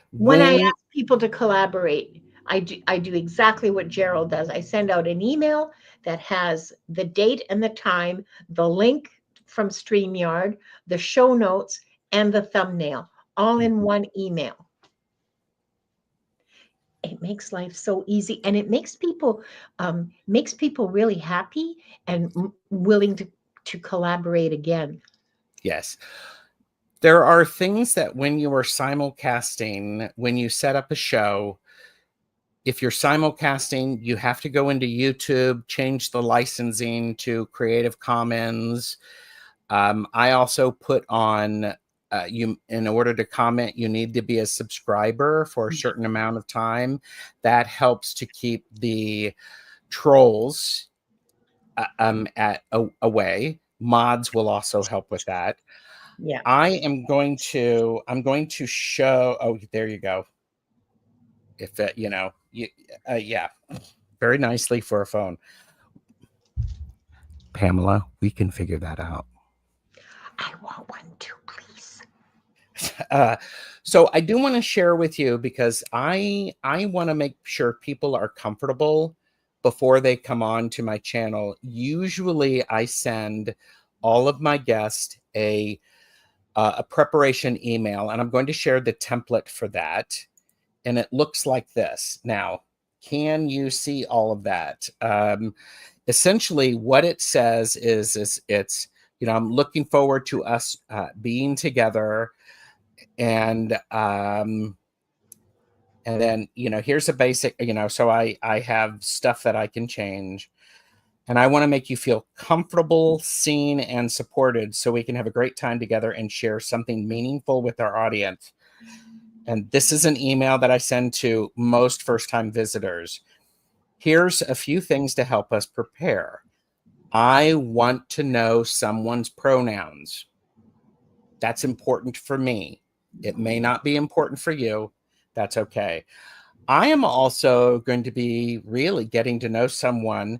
when I When ask people to collaborate, I do exactly what Gerald does. I send out an email that has the date and the time, the link from StreamYard, the show notes, and the thumbnail, all in one email. It makes life so easy, and it makes people really happy and willing to collaborate again. Yes. There are things that when you are simulcasting, when you set up a show, if you're simulcasting, you have to go into YouTube, change the licensing to Creative Commons. I also put on you, in order to comment, you need to be a subscriber for a certain amount of time. That helps to keep the trolls away. Mods will also help with that. Yeah. I'm going to show. Oh, there you go. If it, yeah, very nicely for a phone. Pamela, we can figure that out. I want one too, please. So I do want to share with you, because I want to make sure people are comfortable before they come on to my channel. Usually I send all of my guests a preparation email, and I'm going to share the template for that. And it looks like this. Now, can you see all of that? Essentially, what it says is it's, I'm looking forward to us being together, and then here's a basic, so I have stuff that I can change, and I want to make you feel comfortable, seen, and supported, so we can have a great time together and share something meaningful with our audience. And this is an email that I send to most first-time visitors. Here's a few things to help us prepare. I want to know someone's pronouns. That's important for me. It may not be important for you. That's okay. I am also going to be really getting to know someone.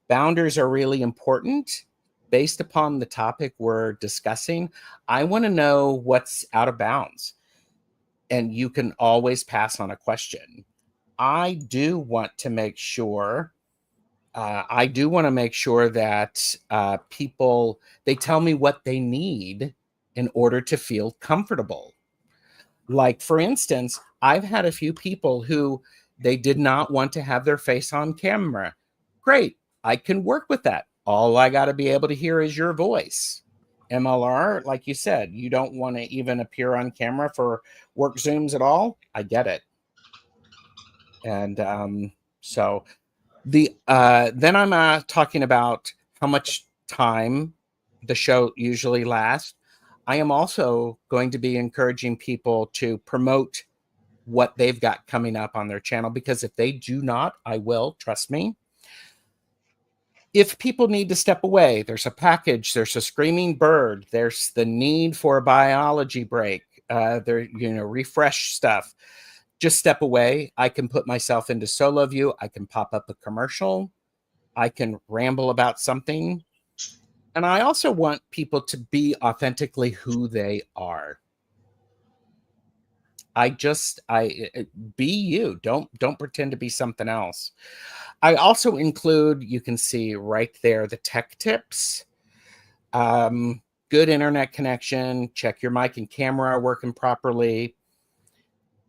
Boundaries are really important based upon the topic we're discussing. I want to know what's out of bounds, and you can always pass on a question. I do want to make sure that people, they tell me what they need in order to feel comfortable. Like, for instance, I've had a few people who they did not want to have their face on camera. Great. I can work with that. All I got to be able to hear is your voice. MLR, like you said, you don't want to even appear on camera for work Zooms at all. I get it. And so then I'm talking about how much time the show usually lasts. I am also going to be encouraging people to promote what they've got coming up on their channel, because if they do not, I will, trust me. If people need to step away, there's a package, there's a screaming bird, there's the need for a biology break, refresh stuff. Just step away. I can put myself into solo view. I can pop up a commercial. I can ramble about something. And I also want people to be authentically who they are. Be you. Don't pretend to be something else. I also include, you can see right there, the tech tips. Good internet connection, check your mic and camera are working properly.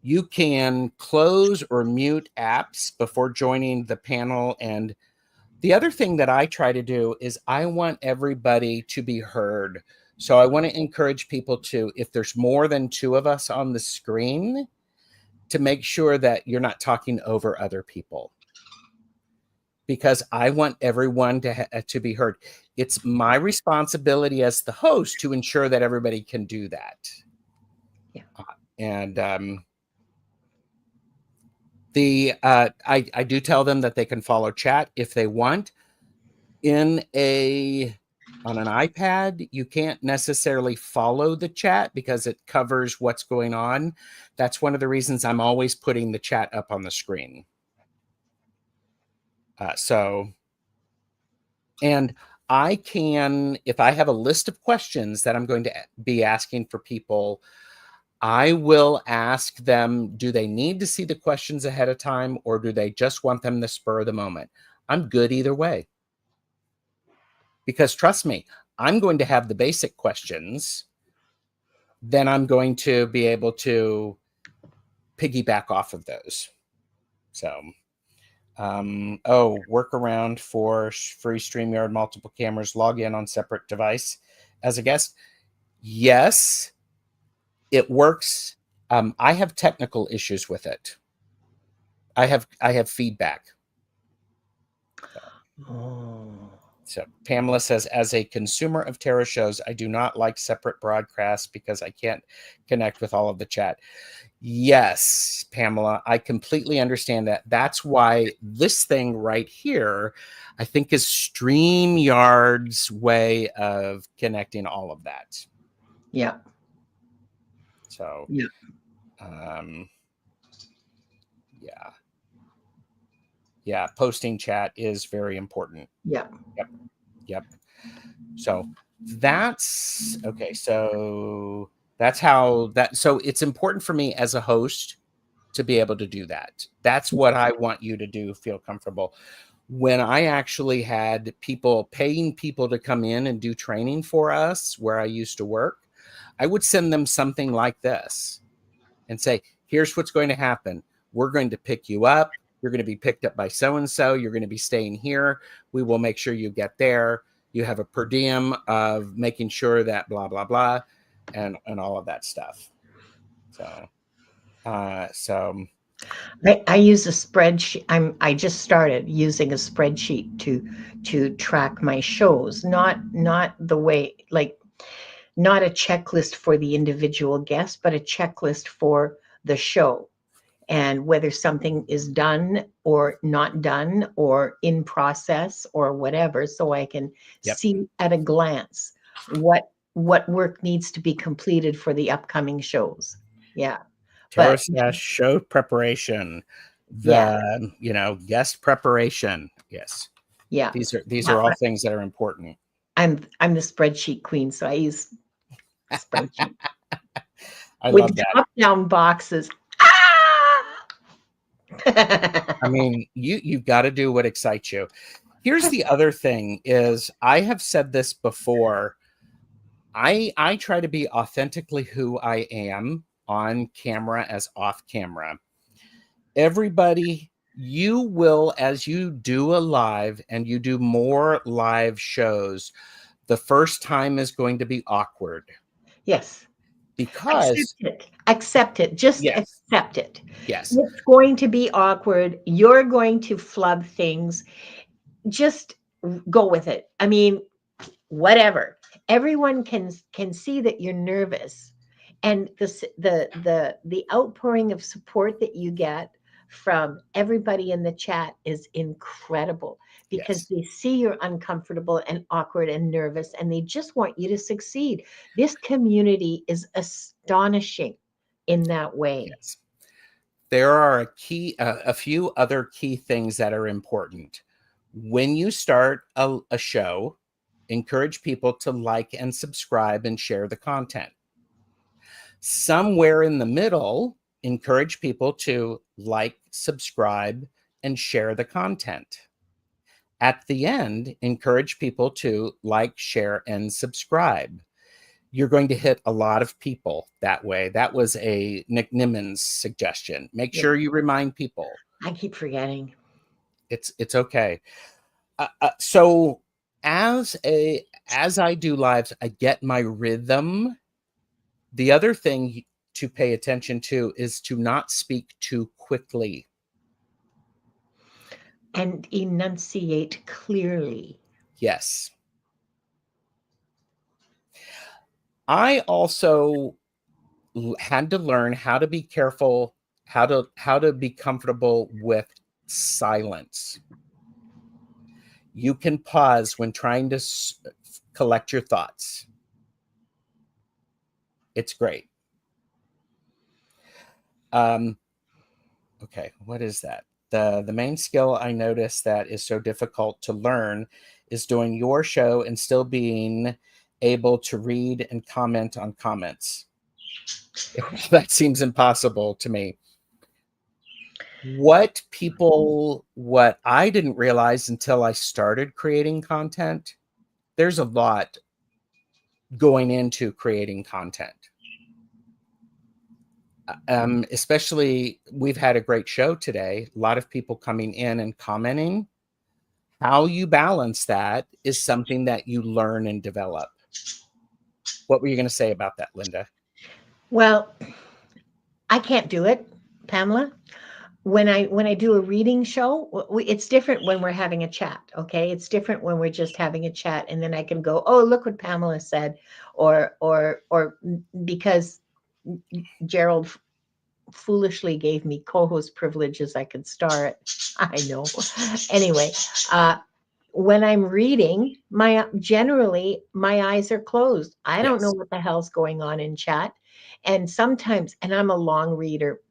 You can close or mute apps before joining the panel. And the other thing that I try to do is I want everybody to be heard. So I want to encourage people to, if there's more than 2 of us on the screen, to make sure that you're not talking over other people, because I want everyone to be heard. It's my responsibility as the host to ensure that everybody can do that. Yeah. And I do tell them that they can follow chat if they want. On an iPad, you can't necessarily follow the chat because it covers what's going on. That's one of the reasons I'm always putting the chat up on the screen. And I can, if I have a list of questions that I'm going to be asking for people, I will ask them, do they need to see the questions ahead of time, or do they just want them the spur of the moment? I'm good either way. Because trust me, I'm going to have the basic questions. Then I'm going to be able to piggyback off of those. So, workaround for free StreamYard, multiple cameras, log in on separate device as a guest. Yes, it works. I have technical issues with it. I have feedback. So Pamela says, as a consumer of tarot shows, I do not like separate broadcasts because I can't connect with all of the chat. Yes, Pamela, I completely understand that. That's why this thing right here, I think, is StreamYard's way of connecting all of that. Yeah. So, yeah. Yeah, posting chat is very important. Yeah. Yep. So that's okay. So that's how that. So it's important for me as a host to be able to do that. That's what I want you to do. Feel comfortable. When I actually had paying people to come in and do training for us where I used to work, I would send them something like this and say, here's what's going to happen. We're going to pick you up. You're going to be picked up by so-and-so. You're going to be staying here. We will make sure you get there. You have a per diem of making sure that blah, blah, blah, and all of that stuff. So I use a spreadsheet. I just started using a spreadsheet to track my shows, not the way, like, not a checklist for the individual guest, but a checklist for the show, and whether something is done or not done or in process or whatever, so I can see at a glance what work needs to be completed for the upcoming shows. Yeah. TarotStache show prepreration, guest preparation. Yes. Yeah. These are all things that are important. I'm the spreadsheet queen, so I use spreadsheet. I love that. Drop-down boxes. I mean, you've got to do what excites you. Here's the other thing is, I have said this before. I try to be authentically who I am on camera as off camera. Everybody, you will, as you do a live and you do more live shows, the first time is going to be awkward. Yes. Because accept it. Just accept it. Yes. It's going to be awkward. You're going to flub things. Just go with it. I mean, whatever. Everyone can see that you're nervous, and the outpouring of support that you get from everybody in the chat is incredible, because they see you're uncomfortable and awkward and nervous, and they just want you to succeed. This community is astonishing in that way. Yes. There are a few other key things that are important. When you start a show, encourage people to like and subscribe and share the content. Somewhere in the middle, encourage people to like, subscribe, and share the content. At the end, encourage people to like, share, and subscribe. You're going to hit a lot of people that way. That was a Nick Nimmons suggestion. Make Yeah. sure you remind people. I keep forgetting. It's okay. So as I do lives, I get my rhythm. The other thing to pay attention to is to not speak too quickly. And enunciate clearly. Yes. I also had to learn how to be careful, how to be comfortable with silence. You can pause when trying to collect your thoughts. It's great. Okay, what is that? The main skill I noticed that is so difficult to learn is doing your show and still being able to read and comment on comments. That seems impossible to me. What I didn't realize until I started creating content, there's a lot going into creating content. Especially, we've had a great show today. A lot of people coming in and commenting. How you balance that is something that you learn and develop. What were you going to say about that, Linda? Well, I can't do it, Pamela. When I do a reading show, it's different when we're having a chat. Okay, it's different when we're just having a chat, and then I can go, oh, look what Pamela said, or because Gerald foolishly gave me co-host privileges, I could star it. I know. Anyway, when I'm reading, generally my eyes are closed. I don't know Yes. what the hell's going on in chat. And sometimes, and I'm a long reader,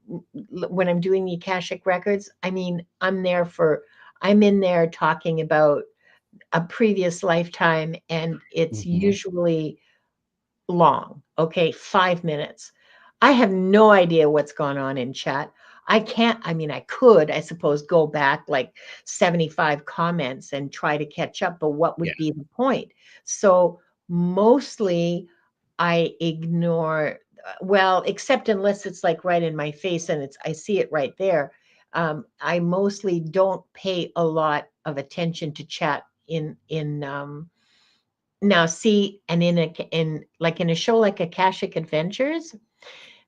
when I'm doing the Akashic records, I mean, I'm in there talking about a previous lifetime, and it's Mm-hmm. usually long. Okay, 5 minutes. I have no idea what's gone on in chat. I can't, I mean, I could, I suppose, go back like 75 comments and try to catch up, but what Yeah. would be the point? So mostly I ignore, well, except unless it's like right in my face and I see it right there. I mostly don't pay a lot of attention to chat now see, and in a show like Akashic Adventures,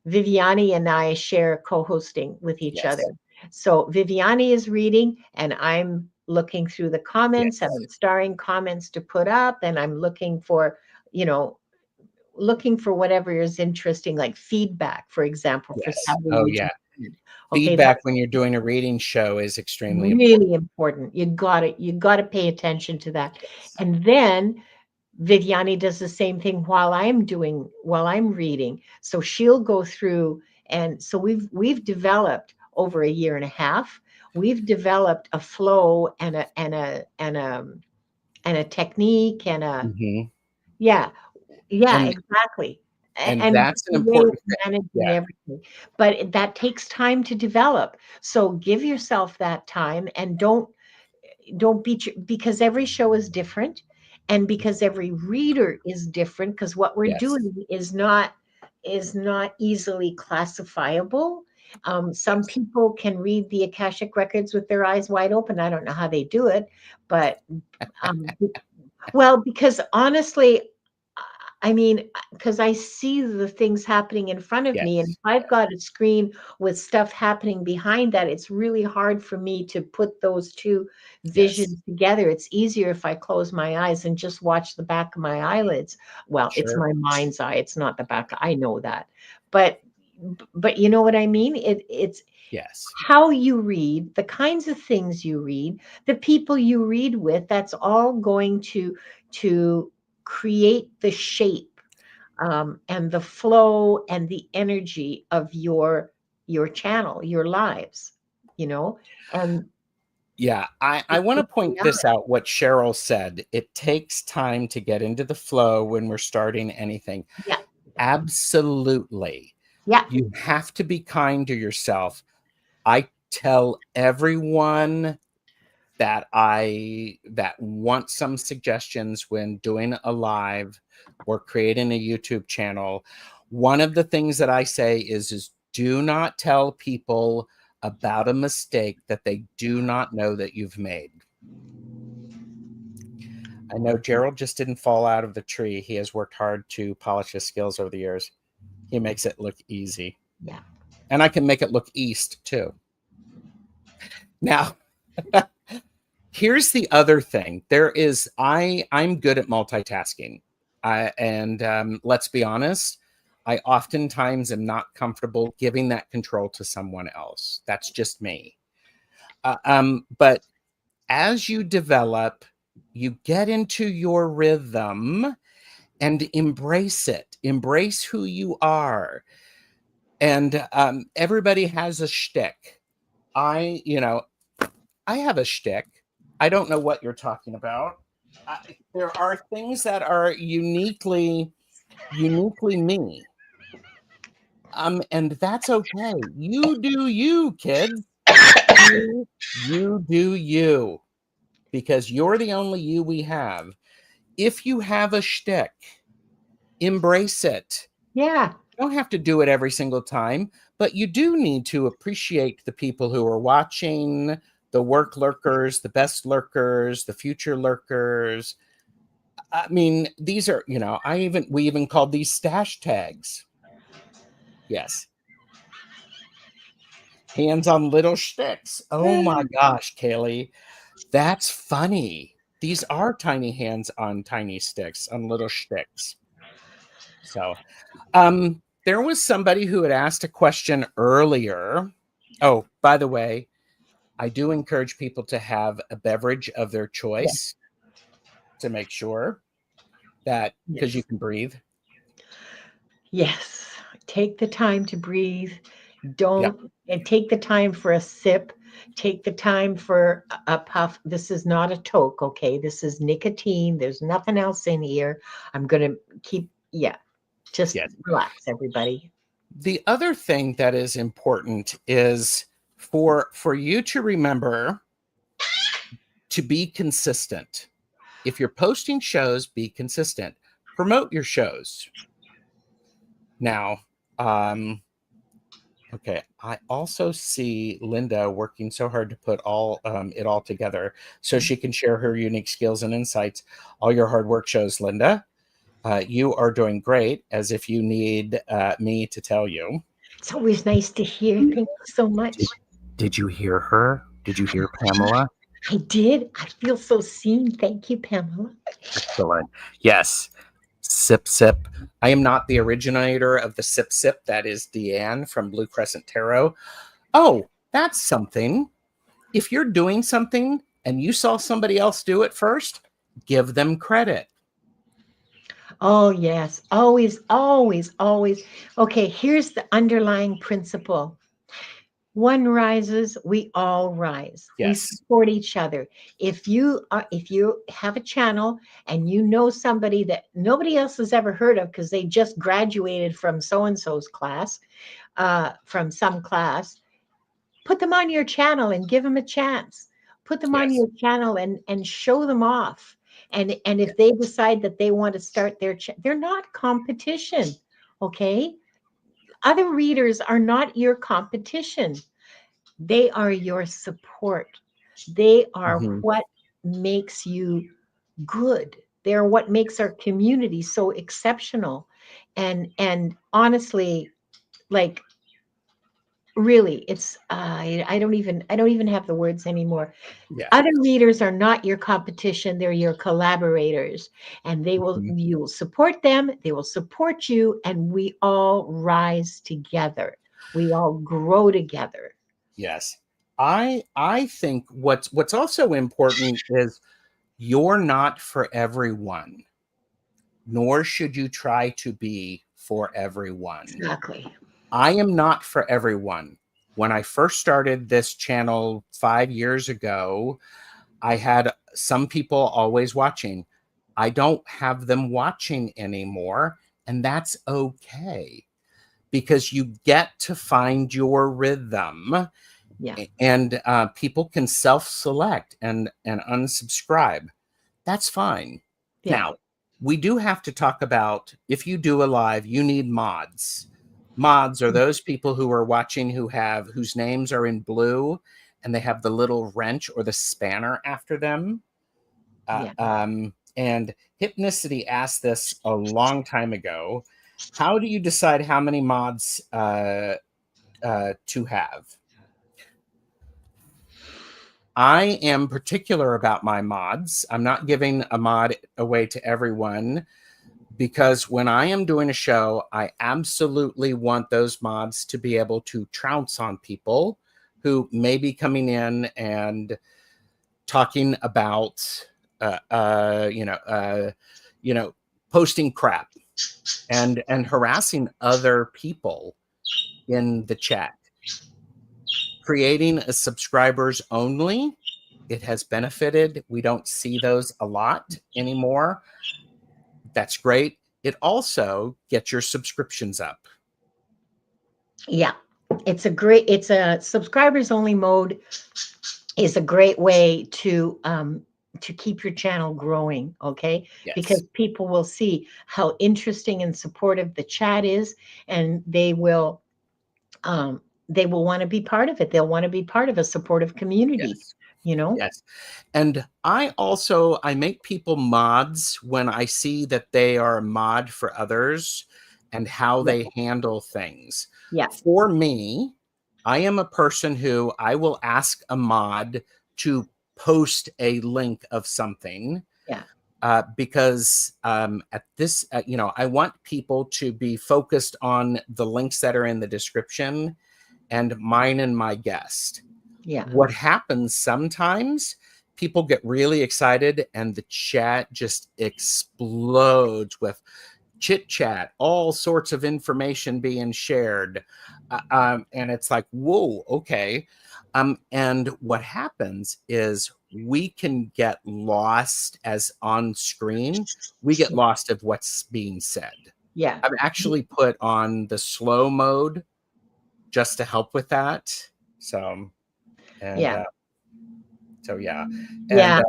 Viviani and I share co-hosting with each other. Yes. So Viviani is reading and I'm looking through the comments and Yes. I'm starring comments to put up, and I'm you know, looking for whatever is interesting, like feedback, for example, for Yes. Saturday Oh, you yeah. just did. Okay, Feedback that's when you're doing a reading show is extremely important. really important. You got to pay attention to that. Yes. And then Viviani does the same thing while I'm reading. So she'll go through, and so we've developed over a year and a half. We've developed a flow and a technique Mm-hmm. yeah, yeah, And exactly. And that's an the way of important thing. managing Yeah. everything. But that takes time to develop. So give yourself that time, and don't beat you, because every show is different, and because every reader is different, because what we're Yes. doing is not easily classifiable. Some Yes. people can read the Akashic records with their eyes wide open. I don't know how they do it, but um, well, because honestly, I mean, because I see the things happening in front of me, and if Yes. I've Yes. got a screen with stuff happening behind that, it's really hard for me to put those two Yes. visions together. It's easier if I close my eyes and just watch the back of my eyelids. Well, it's Sure. my mind's eye, it's not the back. I know that. But but you know what I mean? It's Yes. how you read, the kinds of things you read, the people you read with, that's all going to create the shape, and the flow and the energy of your channel, your lives, you know, and Yeah, I want to point yeah, this out, what Cheryl said. It takes time to get into the flow when we're starting anything. yeah, Absolutely. yeah, You have to be kind to yourself. I tell everyone that want some suggestions when doing a live or creating a YouTube channel, one of the things that I say is do not tell people about a mistake that they do not know that you've made. I know Gerald just didn't fall out of the tree. He has worked hard to polish his skills over the years. He makes it look easy. Yeah. And I can make it look east too. Now, here's the other thing. I'm good at multitasking. Let's be honest, I oftentimes am not comfortable giving that control to someone else. That's just me. But as you develop, you get into your rhythm and embrace it. Embrace who you are. And everybody has a shtick. I have a shtick. I don't know what you're talking about. There are things that are uniquely me. And that's okay. You do you, kids. You do you. Because you're the only you we have. If you have a shtick, embrace it. Yeah. You don't have to do it every single time, but you do need to appreciate the people who are watching, the work lurkers, the best lurkers, the future lurkers. I mean, these are, we even called these stash tags. Yes. Hands on little shticks. Oh my gosh, Kaylee. That's funny. These are tiny hands on tiny sticks, on little shticks. So, there was somebody who had asked a question earlier. Oh, by the way, I do encourage people to have a beverage of their choice to make sure that, because you can breathe. Yes. Take the time to breathe. And take the time for a sip. Take the time for a puff. This is not a toke, okay? This is nicotine. There's nothing else in here. I'm going to keep, just relax, everybody. The other thing that is important is for you to remember to be consistent. If you're posting shows, be consistent. Promote your shows. Now, okay, I also see Linda working so hard to put it all together so she can share her unique skills and insights. All your hard work shows, Linda. You are doing great, as if you need me to tell you. It's always nice to hear. Thank you so much. Did you hear her? Did you hear Pamela? I did. I feel so seen. Thank you, Pamela. Excellent. Yes. Sip, sip. I am not the originator of the sip, sip. That is Deanne from Blue Crescent Tarot. Oh, that's something. If you're doing something and you saw somebody else do it first, give them credit. Oh, yes. Always, always, always. Okay, here's the underlying principle. One rises, we all rise. Yes. We support each other. If you have a channel and you know somebody that nobody else has ever heard of because they just graduated from so-and-so's class, from some class, put them on your channel and give them a chance. Put them on your channel and show them off. And if they decide that they want to start they're not competition, okay? Other readers are not your competition. They are your support. They are what makes you good. They're what makes our community so exceptional. And honestly, like really, it's I don't even have the words anymore. Other readers are not your competition, they're your collaborators, and you will support them, they will support you, and we all rise together. We all grow together. Yes. I think what's also important is you're not for everyone, nor should you try to be for everyone. Exactly. I am not for everyone. When I first started this channel 5 years ago, I had some people always watching. I don't have them watching anymore, and that's okay, because you get to find your rhythm. Yeah. And people can self-select and unsubscribe. That's fine. Yeah. Now, we do have to talk about, if you do a live, you need mods. Mods are those people who are watching whose names are in blue and they have the little wrench or the spanner after them. Yeah. And Hypnicity asked this a long time ago. How do you decide how many mods to have? I am particular about my mods. I'm not giving a mod away to everyone, because when I am doing a show, I absolutely want those mods to be able to trounce on people who may be coming in and talking about, posting crap and harassing other people in the chat. Creating a subscribers only, it has benefited. We don't see those a lot anymore. That's great. It also gets your subscriptions up. Yeah. It's a subscribers only mode is a great way to keep your channel growing, okay? Yes. Because people will see how interesting and supportive the chat is, and they will want to be part of it. They'll want to be part of a supportive community. Yes. You know? Yes. And I make people mods when I see that they are a mod for others and how Yeah. they handle things. Yeah. For me, I am a person who I will ask a mod to post a link of something. Yeah. Because at this, I want people to be focused on the links that are in the description and mine and my guest. Yeah. What happens sometimes, people get really excited and the chat just explodes with chit chat, all sorts of information being shared. And it's like, whoa, okay. And what happens is we can get lost as on screen. We get lost of what's being said. Yeah. I've actually put on the slow mode just to help with that. So, and Yeah. yeah. Yeah. And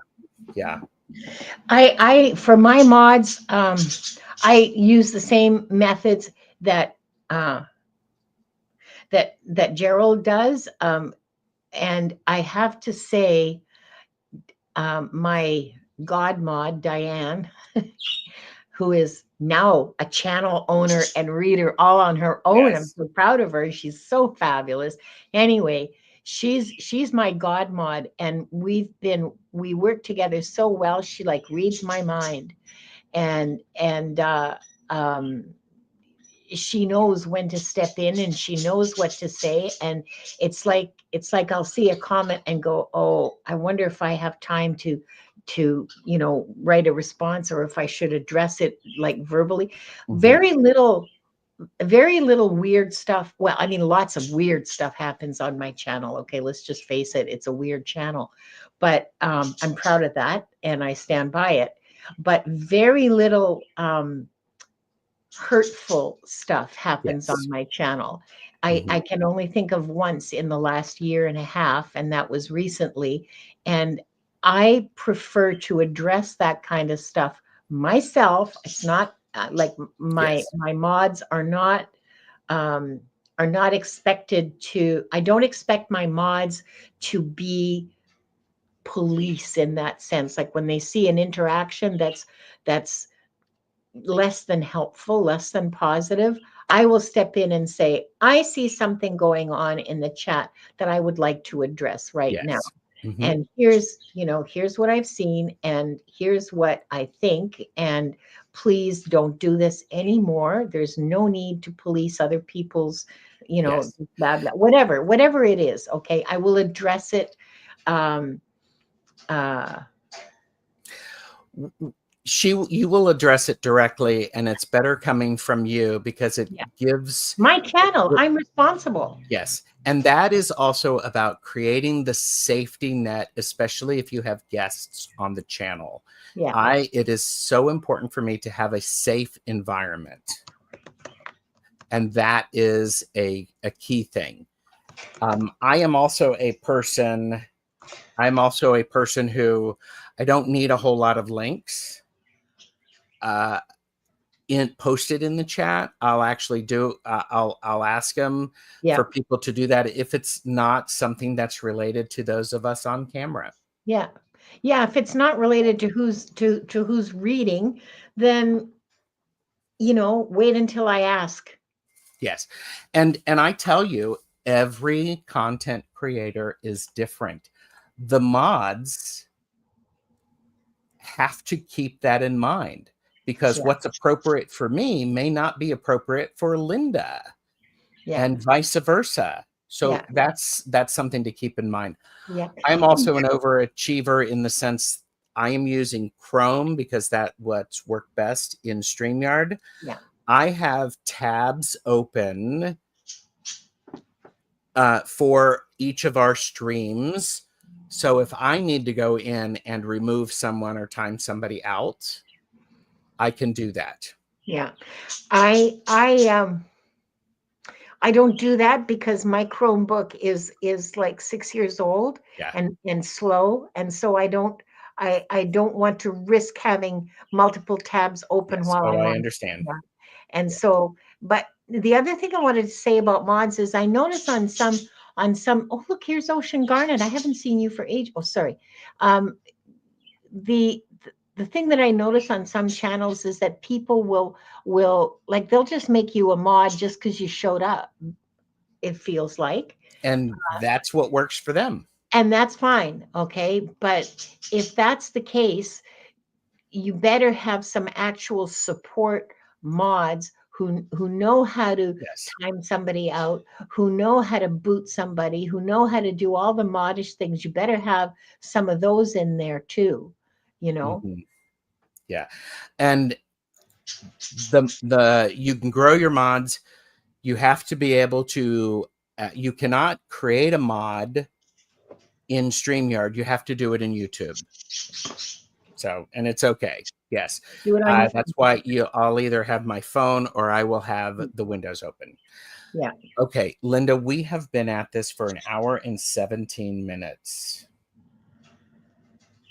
yeah. I for my mods, I use the same methods that that Gerald does. And I have to say, my god mod, Diane, who is now a channel owner and reader all on her own. Yes. I'm so proud of her. She's so fabulous. Anyway, she's my god mod, and we work together so well. She like reads my mind, and she knows when to step in, and she knows what to say. And it's like I'll see a comment and go, oh, I wonder if I have time to write a response, or if I should address it like verbally. Mm-hmm. Very little weird stuff. Well, I mean, lots of weird stuff happens on my channel. Okay, let's just face it, it's a weird channel, but I'm proud of that and I stand by it. But very little hurtful stuff happens on my channel. I can only think of once in the last year and a half, and that was recently. And I prefer to address that kind of stuff myself. It's not like my mods are not expected to. I don't expect my mods to be police in that sense. Like when they see an interaction that's less than helpful, less than positive, I will step in and say, I see something going on in the chat that I would like to address right now. And here's what I've seen, and here's what I think, and please don't do this anymore. There's no need to police other people's, blah, blah, whatever it is. Okay, I will address it. You will address it directly, and it's better coming from you because it gives my channel. I'm responsible. Yes. And that is also about creating the safety net, especially if you have guests on the channel. Yeah. It is so important for me to have a safe environment. And that is a key thing. I am also a person. I'm also a person who I don't need a whole lot of links posted in the chat. I'll actually do. I'll ask them Yeah. for people to do that if it's not something that's related to those of us on camera. Yeah. Yeah. If it's not related to who's reading, then wait until I ask. Yes, and I tell you, every content creator is different. The mods have to keep that in mind, because Yeah. what's appropriate for me may not be appropriate for Linda, Yeah. and vice versa. So Yeah. that's something to keep in mind. Yeah. I'm also an overachiever in the sense I am using Chrome because that's what's worked best in StreamYard. Yeah. I have tabs open for each of our streams. So if I need to go in and remove someone or time somebody out, I can do that. Yeah. I don't do that because my Chromebook is like 6 years old Yeah. and slow, and so I don't want to risk having multiple tabs open Yes. while Oh, I'm I on. understand. Yeah. And Yeah. so, but the other thing I wanted to say about mods is I notice on some, oh look, here's Ocean Garnet. I haven't seen you for age. Oh, sorry. Um, the the thing that I notice on some channels is that people will like they'll just make you a mod just because you showed up, it feels like. And that's what works for them. And that's fine, okay? But if that's the case, you better have some actual support mods who know how to Yes. time somebody out, who know how to boot somebody, who know how to do all the modish things. You better have some of those in there too, you know? Mm-hmm. Yeah. And the you can grow your mods. You have to be able to you cannot create a mod in StreamYard. You have to do it in YouTube. So, and it's okay. Yes. Do it on your That's why I'll either have my phone or I will have the windows open. Yeah. Okay, Linda, we have been at this for an hour and 17 minutes.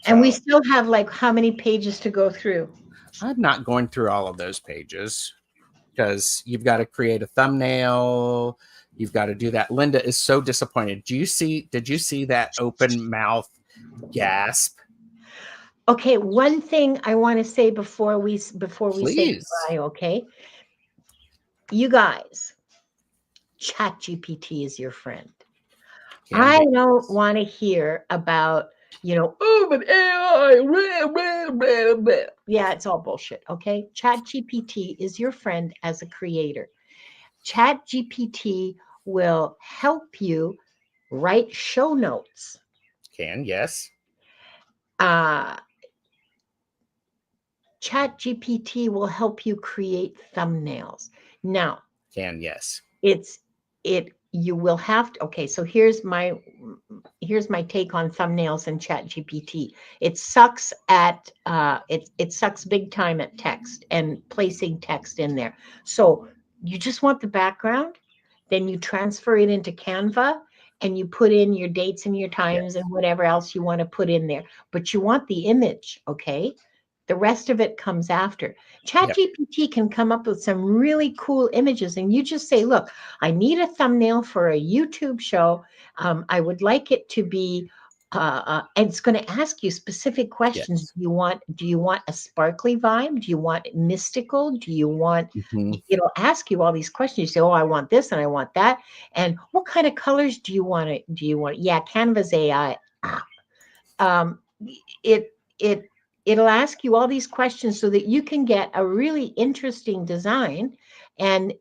And we So still have like how many pages to go through? I'm not going through all of those pages because you've got to create a thumbnail. You've got to do that. Linda is so disappointed. Did you see that open mouth gasp? Okay, one thing I want to say before we say Please. goodbye, okay? You guys, ChatGPT is your friend. Can I be. don't want to hear about, oh, but AI, blah, blah, blah, blah. Yeah, it's all bullshit, okay? ChatGPT is your friend as a creator. ChatGPT will help you write show notes. Yes. Uh, ChatGPT will help you create thumbnails. Now, Yes. You will have to, okay, so here's my take on thumbnails and ChatGPT. It sucks at it sucks big time at text and placing text in there. So you just want the background, then you transfer it into Canva and you put in your dates and your times Yes. and whatever else you want to put in there. But you want the image, okay? The rest of it comes after. Yep. ChatGPT can come up with some really cool images, and you just say, look, I need a thumbnail for a YouTube show. I would like it to be, and it's going to ask you specific questions. Yes. Do you want a sparkly vibe? Do you want mystical? Do you want, Mm-hmm. it'll ask you all these questions. You say, oh, I want this and I want that. And what kind of colors do you want it? Yeah, Canva's AI. Um, it, it, it'll ask you all these questions so that you can get a really interesting design and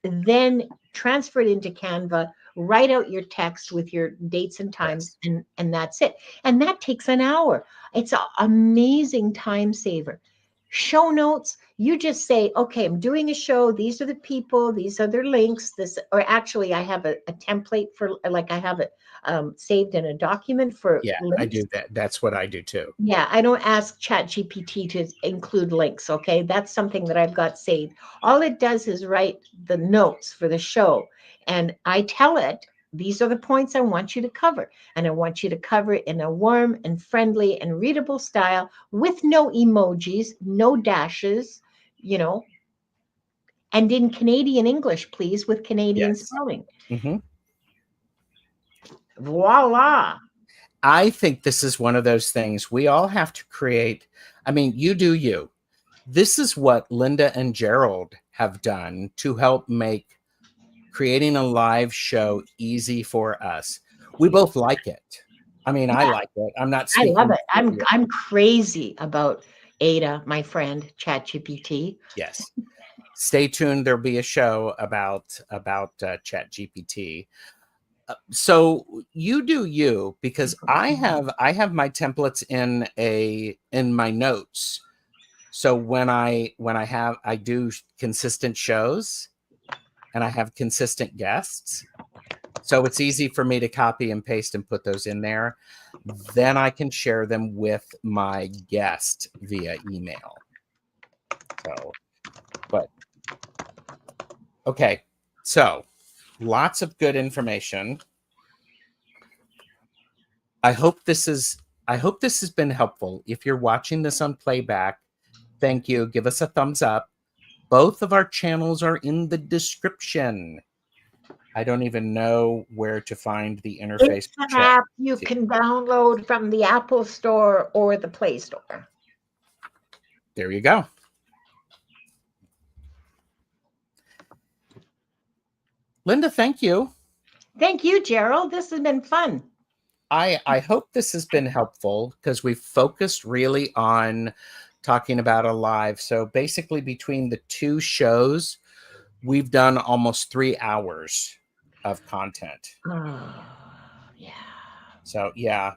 then transfer it into Canva, write out your text with your dates and times, Yes. and that's it. And that takes an hour. It's an amazing time saver. Show notes, you just say, okay, I'm doing a show, these are the people, these are their links, this, or actually I have a template for, like, I have it saved in a document for Yeah, I links. do that. That's what I do too. Yeah, I don't ask ChatGPT to include links, okay? That's something that I've got saved. All it does is write the notes for the show. And I tell it, these are the points I want you to cover. And I want you to cover it in a warm and friendly and readable style with no emojis, no dashes, you know, and in Canadian English, please, with Canadian Yes. spelling. Mm-hmm. Voila. I think this is one of those things we all have to create. I mean, you do you. This is what Linda and Gerald have done to help make creating a live show easy for us. We both like it. I mean, I Yeah, like it. I'm not I love speaking it. for you. I'm crazy about Ada, my friend, ChatGPT. Yes. Stay tuned. There'll be a show about ChatGPT. So you do you, because I have my templates in my notes. So when I do consistent shows and I have consistent guests, so it's easy for me to copy and paste and put those in there. Then I can share them with my guest via email. So, but okay. So lots of good information. I hope this has been helpful. If you're watching this on playback, thank you. Give us a thumbs up. Both of our channels are in the description. I don't even know where to find the interface. It's an app you can download from the Apple Store or the Play Store. There you go. Linda, thank you. Thank you, Gerald. This has been fun. I hope this has been helpful because we focused really on talking about a live. So basically between the two shows, we've done almost 3 hours of content. Oh, yeah. So yes,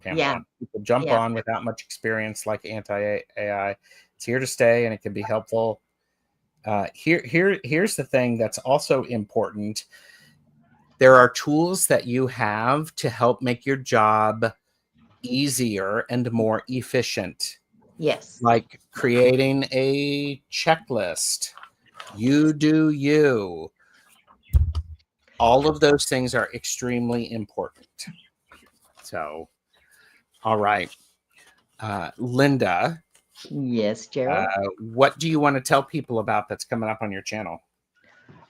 Pamela. Yeah. People jump Yeah. on without much experience like anti-AI. It's here to stay and it can be helpful. Here's the thing that's also important. There are tools that you have to help make your job easier and more efficient. Yes. Like creating a checklist. You do you. All of those things are extremely important. So, all right. Linda, Yes, Gerald. what do you want to tell people about that's coming up on your channel?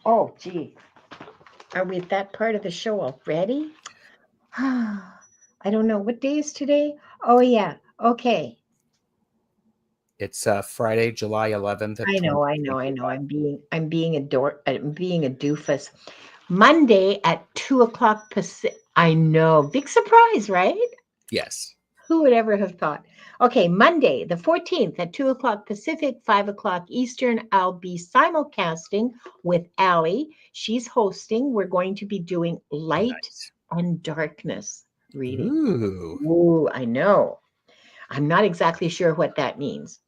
Oh, gee. Are we at that part of the show already? I don't know. What day is today? Oh, yeah. Okay. It's Friday, July 11th of I know. 2025. I'm being a doofus. Monday at 2 o'clock Pacific. I know. Big surprise, right? Yes. Who would ever have thought? Okay, Monday, the 14th at 2 o'clock Pacific, 5 o'clock Eastern, I'll be simulcasting with Allie. She's hosting. We're going to be doing light Nice. and darkness reading. Ooh. Ooh, I know. I'm not exactly sure what that means.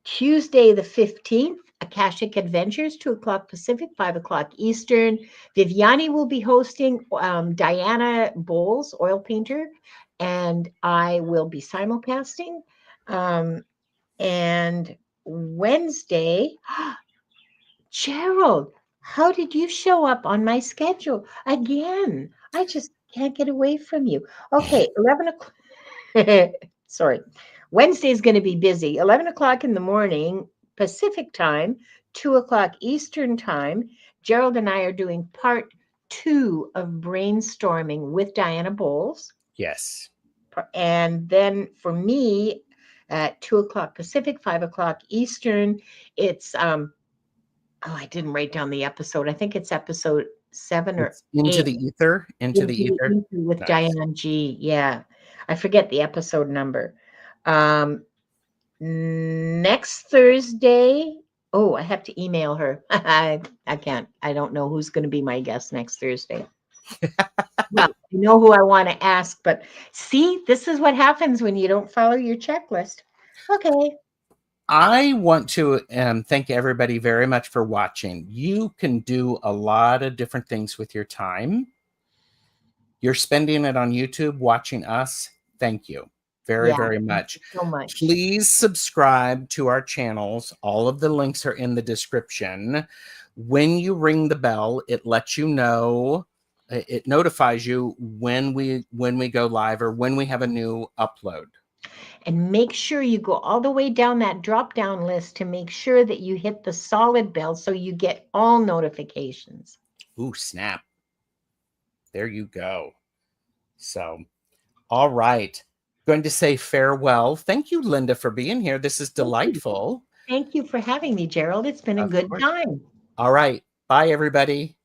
Tuesday, the 15th, Akashic Adventures, 2 o'clock Pacific, 5 o'clock Eastern. Viviani will be hosting, Diana Bowles, oil painter, and I will be simulcasting. And Wednesday, Gerald, how did you show up on my schedule again? I just can't get away from you. Okay, 11 o'clock. Sorry. Wednesday is going to be busy. 11 o'clock in the morning, Pacific time, 2 o'clock Eastern time. Gerald and I are doing part 2 of brainstorming with Diana Bowles. Yes. And then for me, at 2 o'clock Pacific, 5 o'clock Eastern, it's, I didn't write down the episode. I think it's episode 7 or It's Into 8. the Ether. Into the Ether. With Nice. Diane G. Yeah. I forget the episode number. Next Thursday. Oh, I have to email her. I can't. I don't know who's going to be my guest next Thursday. Well, I know who I want to ask, but see, this is what happens when you don't follow your checklist. Okay. I want to thank everybody very much for watching. You can do a lot of different things with your time. You're spending it on YouTube watching us. Thank you very, very much. So much. Please subscribe to our channels. All of the links are in the description. When you ring the bell, it lets you know, it notifies you when we go live or when we have a new upload. And make sure you go all the way down that drop down list to make sure that you hit the solid bell so you get all notifications. Ooh, snap. There you go. So, all right. Going to say farewell. Thank you, Linda, for being here. This is delightful. Thank you for having me, Gerald. It's been a Of good course. time. All right. Bye, everybody.